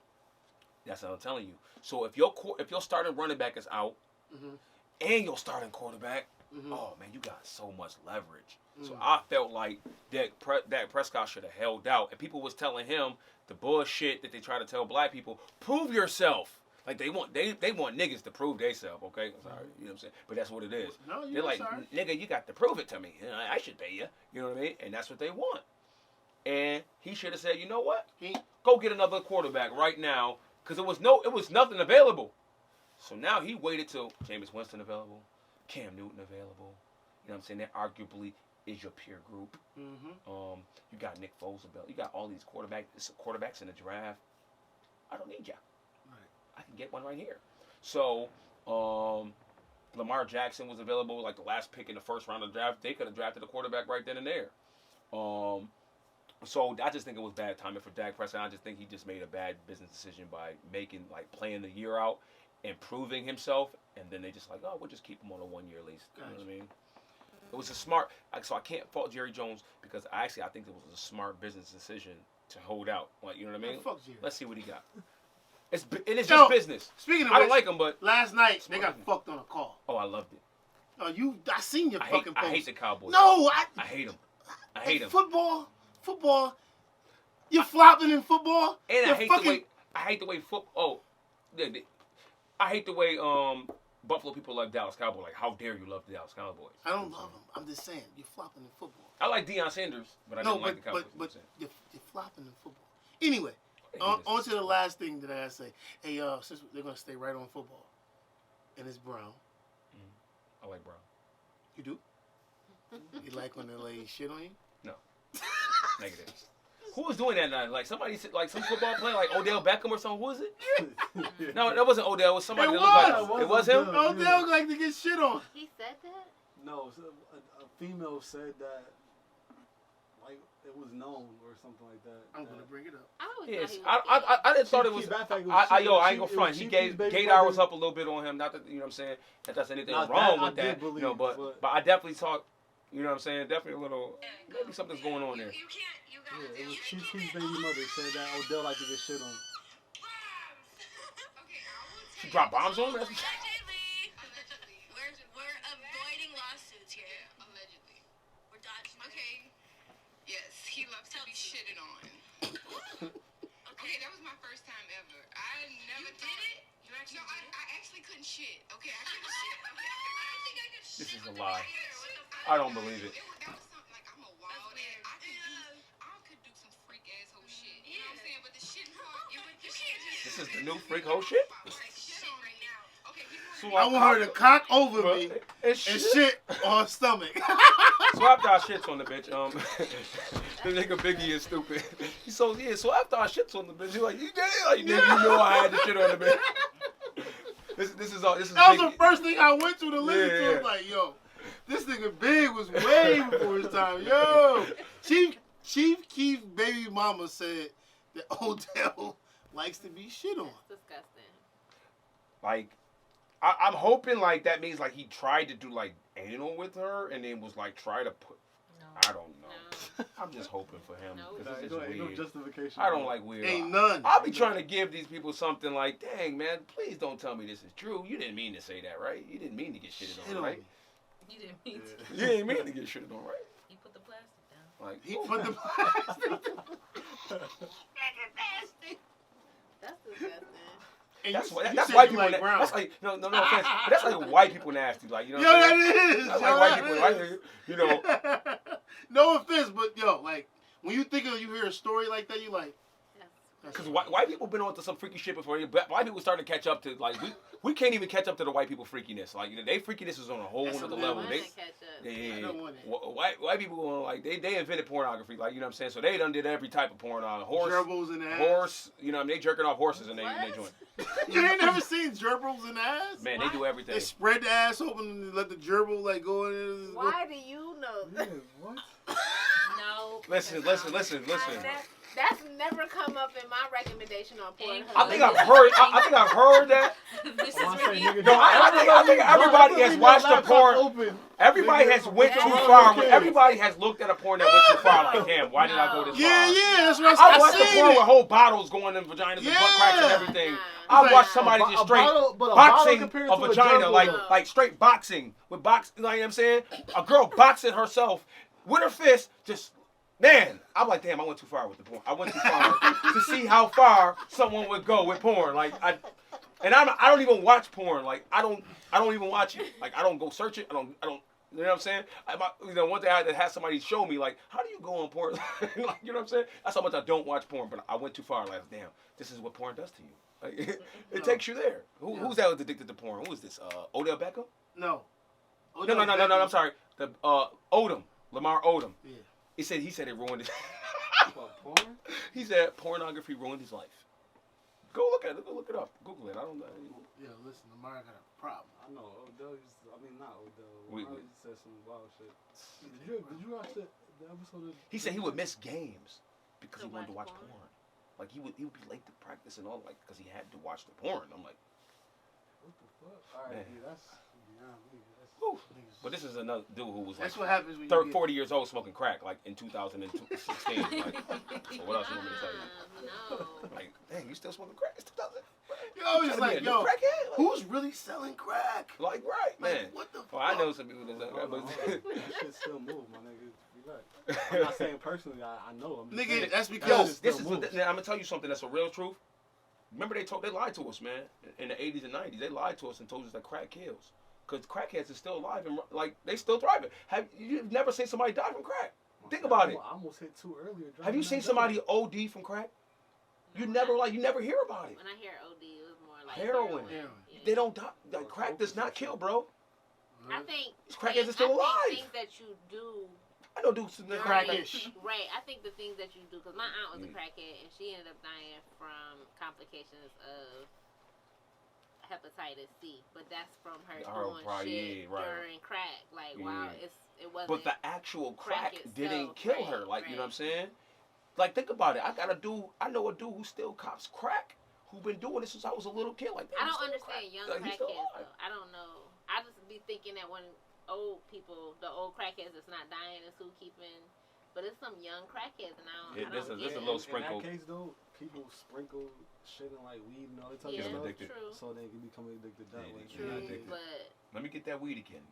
That's what I'm telling you. So if your starting running back is out, Mhm. and your starting quarterback, Mhm. oh man, you got so much leverage. So I felt like Dak Prescott should have held out, and people was telling him the bullshit that they try to tell black people: prove yourself. Like they want niggas to prove themselves. Okay, sorry, you know what I'm saying? But that's what it is. No, They're like, sorry. nigga, you got to prove it to me. I should pay you. You know what I mean? And that's what they want. And he should have said, you know what? Go get another quarterback right now, because it was nothing available. So now he waited till Jameis Winston available, Cam Newton available. You know what I'm saying? That arguably is your peer group. Mm-hmm. You got Nick Foles available. You got all these quarterbacks in the draft. I don't need ya. Right. I can get one right here. So, Lamar Jackson was available, like the last pick in the first round of the draft. They could have drafted a quarterback right then and there. So I just think it was bad timing for Dak Prescott. I just think he just made a bad business decision by playing the year out, improving himself, and then they just like, oh, we'll just keep him on a 1-year lease. You know what I mean? It was a smart. So I can't fault Jerry Jones because I think it was a smart business decision to hold out. Like, you know what I mean? Fuck Jerry. Let's see what he got. It's just business. Speaking of I which, don't like him, but last night they got fucked on a call. Oh, I loved it. Oh, I seen your fucking post. I hate the Cowboys. No, I hate them. I hate them. Football. You're flopping in football. And You're I hate the way I hate the way Buffalo people love Dallas Cowboys. Like, how dare you love the Dallas Cowboys? I don't love them. I'm just saying you're flopping in football. I like Deion Sanders, but I don't like the Cowboys. But you're flopping in football. Anyway, on to the last thing that I gotta say. Hey, since they're gonna stay right on football, and it's Brown. I like Brown. You do? You like when they lay shit on you? No. Negative. Who was doing that night? Like somebody said, like some football player, like Odell Beckham or something. Who was it? No, that wasn't Odell. It was somebody that looked like. It was him. Odell like to get shit on. He said that? No, a female said that, like it was known or something like that. I'm gonna bring it up. Yes, I didn't thought it was. I ain't gonna front. He gave Gator was up a little bit on him. Not that you know what I'm saying. That there's anything wrong with that. You know, but I definitely talk. You know what I'm saying? Definitely a little. Maybe something's going on there. Yeah, it was Chief Keef's baby mother said that Odell like to get shit on. She dropped bombs on him? Allegedly. We're avoiding lawsuits here. Yeah, allegedly. We're dodging. Okay. Yes, he loves to be shitted on. Okay, that was my first time ever. I never did it. You actually No, did it? I actually couldn't shit. Okay, I couldn't shit. Okay, I don't think I could shit. This is a with the lie. hair. I don't believe it. That was something like I'm a wild ass. I could do some freak asshole shit. You know what I'm saying? But the shit part, you can't just. This is the new freak hoe shit? So I want her to cock over me and shit on her stomach. So after I shits on the bitch, the nigga Biggie is stupid. So after I shits on the bitch, he's like, you did it? Like, nigga, you know I had the shit on the bitch. This is That was Biggie. the first thing I went to listen to. Yeah. I was like, yo, this nigga Big was way before his time. Yo, Chief Keef's baby mama said that Odell likes to be shit on. That's disgusting. Like, I'm hoping like that means like he tried to do like anal with her and then was like try to put. No. I don't know. I'm just hoping for him No. because it's Ain't no weird. justification. I don't like weird. Ain't none. I'll be trying to give these people something like, dang man, please don't tell me this is true. You didn't mean to say that, right? You didn't mean to get shitted Shit on, on right? me. You didn't mean to. You didn't mean to get shitted on, right? You put the plastic down. Like He put the plastic. That's disgusting. And that's you that's said white you people. like Brown. That's like no offense, but that's like white people nasty. Like you know. Yo, What I'm that saying? is. That's Yo, like white that people. is. Like, you know. No offense, but yo, like when you hear a story like that, you like. Because white people been on to some freaky shit before. White people starting to catch up to like we can't even catch up to the white people freakiness. Like they freakiness is on a whole That's other a level. level. Yeah. I don't want it. White people going like they invented pornography. Like you know what I'm saying. So they done did every type of porn on horse. Gerbils in the ass. Horse, you know, what I mean, they jerking off horses and they joint. You ain't never seen gerbils in the ass? Man, they do everything. They spread the ass open and let the gerbil like go in. Why do you know that? What? No. Listen. That's never come up in my recommendation on Pornhub. I think I've heard that. This is Oh, I say, really. nigga, No, I think everybody has watched the porn. Everybody has went too far. Everybody has looked at a porn that went too far. Like, damn, why did I go this far? Yeah, that's what I I watched the seen porn it. with whole bottles going in vaginas and butt cracks and everything. Nah. I Like, watched somebody just straight boxing a vagina, like straight boxing with box. You know what I'm saying? A girl boxing herself with her fist, just. Man, I'm like, damn, I went too far with the porn. I went too far to see how far someone would go with porn. Like, I don't even watch porn. Like, I don't even watch it. Like, I don't go search it. I don't. You know what I'm saying? One day I had somebody show me like, how do you go on porn? Like, you know what I'm saying? That's how much I don't watch porn. But I went too far. Like, damn, this is what porn does to you. Like, it takes you there. Who's that was addicted to porn? Who is this? Odell Beckham? No. No. I'm sorry. The Lamar Odom. Yeah. He said it ruined his. What, porn? He said pornography ruined his life. Go look at it. Go look it up. Google it. I don't know. Yo, listen, Lamar got a problem. I know Odell used to, not Odell. Wait. He said some wild shit. Did you watch the episode of... He said he would miss games because To he wanted to watch watch porn. porn? Like he would be late to practice and all, like because he had to watch the porn. I'm like, What the fuck? Alright, Man. dude, that's beyond me. whew. But this is another dude who was like That's what happens when you 30, get... 40 years old smoking crack like in 2016. Like, so what else you want me to tell you? No. Like, dang, you still smoking crack? It's 2000. Yo, I was just like, yo, crackhead? Like, who's really selling crack? like right, man. Like, what the fuck? Well, I know some people that sell crack, Hold on, but hold on. That shit still move, my nigga. Relax. I'm not saying personally, I know. I'm just Nigga, saying, that's yo, because... this is what, I'm gonna tell you something that's a real truth. Remember they lied to us, man. In the 80s and 90s, they lied to us and told us that crack kills. Because crackheads are still alive and like they still thriving. You've never seen somebody die from crack? Think about it. I almost hit 2 earlier. Have you seen somebody OD from crack? You never hear about it. When I hear OD, it was more like Heroin. Yeah. They don't die. Like, crack does not kill, bro. I think Crackheads are still alive. things that you do. I know dudes in the Crackish. Right. I think the things that you do, because my aunt was a crackhead and she ended up dying from complications of hepatitis C, but that's from her doing shit during crack. Like, wow, it wasn't. But the actual crack itself, didn't kill her. Like, you know what I'm saying? Like, think about it. I know a dude who still cops crack, who been doing this since I was a little kid. Like, I don't understand young like, he's still crackheads alive. though. I don't know. I just be thinking that when old people, the old crackheads that's not dying is who keeping, but it's some young crackheads and I don't This get is it. a little sprinkle. In that case, though, people sprinkle shit in like weed and all that type Yeah, of stuff, addicted. true. so they can become addicted that way. True, addicted. but Let me get that weed again.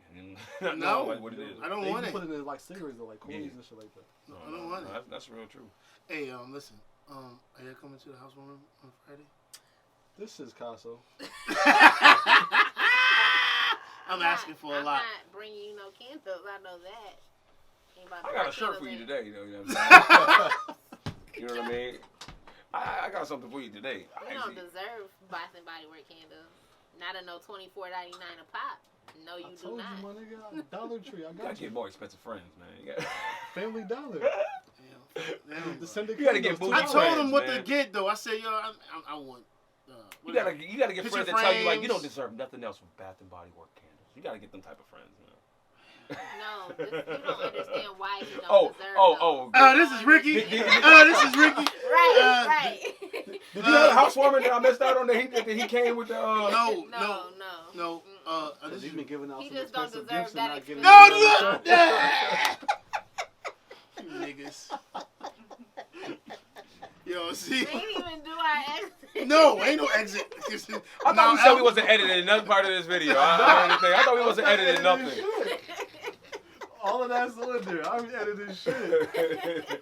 No, like what it is. I don't They want even it. put it in like cigarettes though, like coolies and shit like that. No, I don't want it. That's real true. Hey, listen. Are you coming to the housewarming on Friday? This is Caso. I'm asking for a lot. I'm not bringing you no candles. I know that. Ain't about to I got a bring shirt for you candles today. You know what I'm saying? You know what I mean? I got something for you today. in. You don't deserve Bath and Body Works candles. Not a no $24.99 a pop. No, you I do told not. you, my nigga, Dollar Tree. I You got gotta you. get more expensive friends, man. You gotta, Family Dollar. Damn. The syndicate. You gotta get movie I told him friends, what man. to get though. I said, yo, I want. You gotta get Picture friends that tell you like you frames. don't deserve nothing else from Bath and Body Works candles. You gotta get them type of friends, man. No, you don't understand why you don't Oh, deserve oh, those. oh. This is Ricky. Did- did- This is Ricky. Right. Did you have a housewarming that I missed out on that he came with the No. No. This He's is been giving out He some just don't expensive deserve gifts that and not getting No, none. you niggas. Yo, see. They didn't even do our exit. No, ain't no exit. I thought we said we wasn't editing none part of this video. I thought we wasn't editing nothing. All of that's on there. I'm editing shit.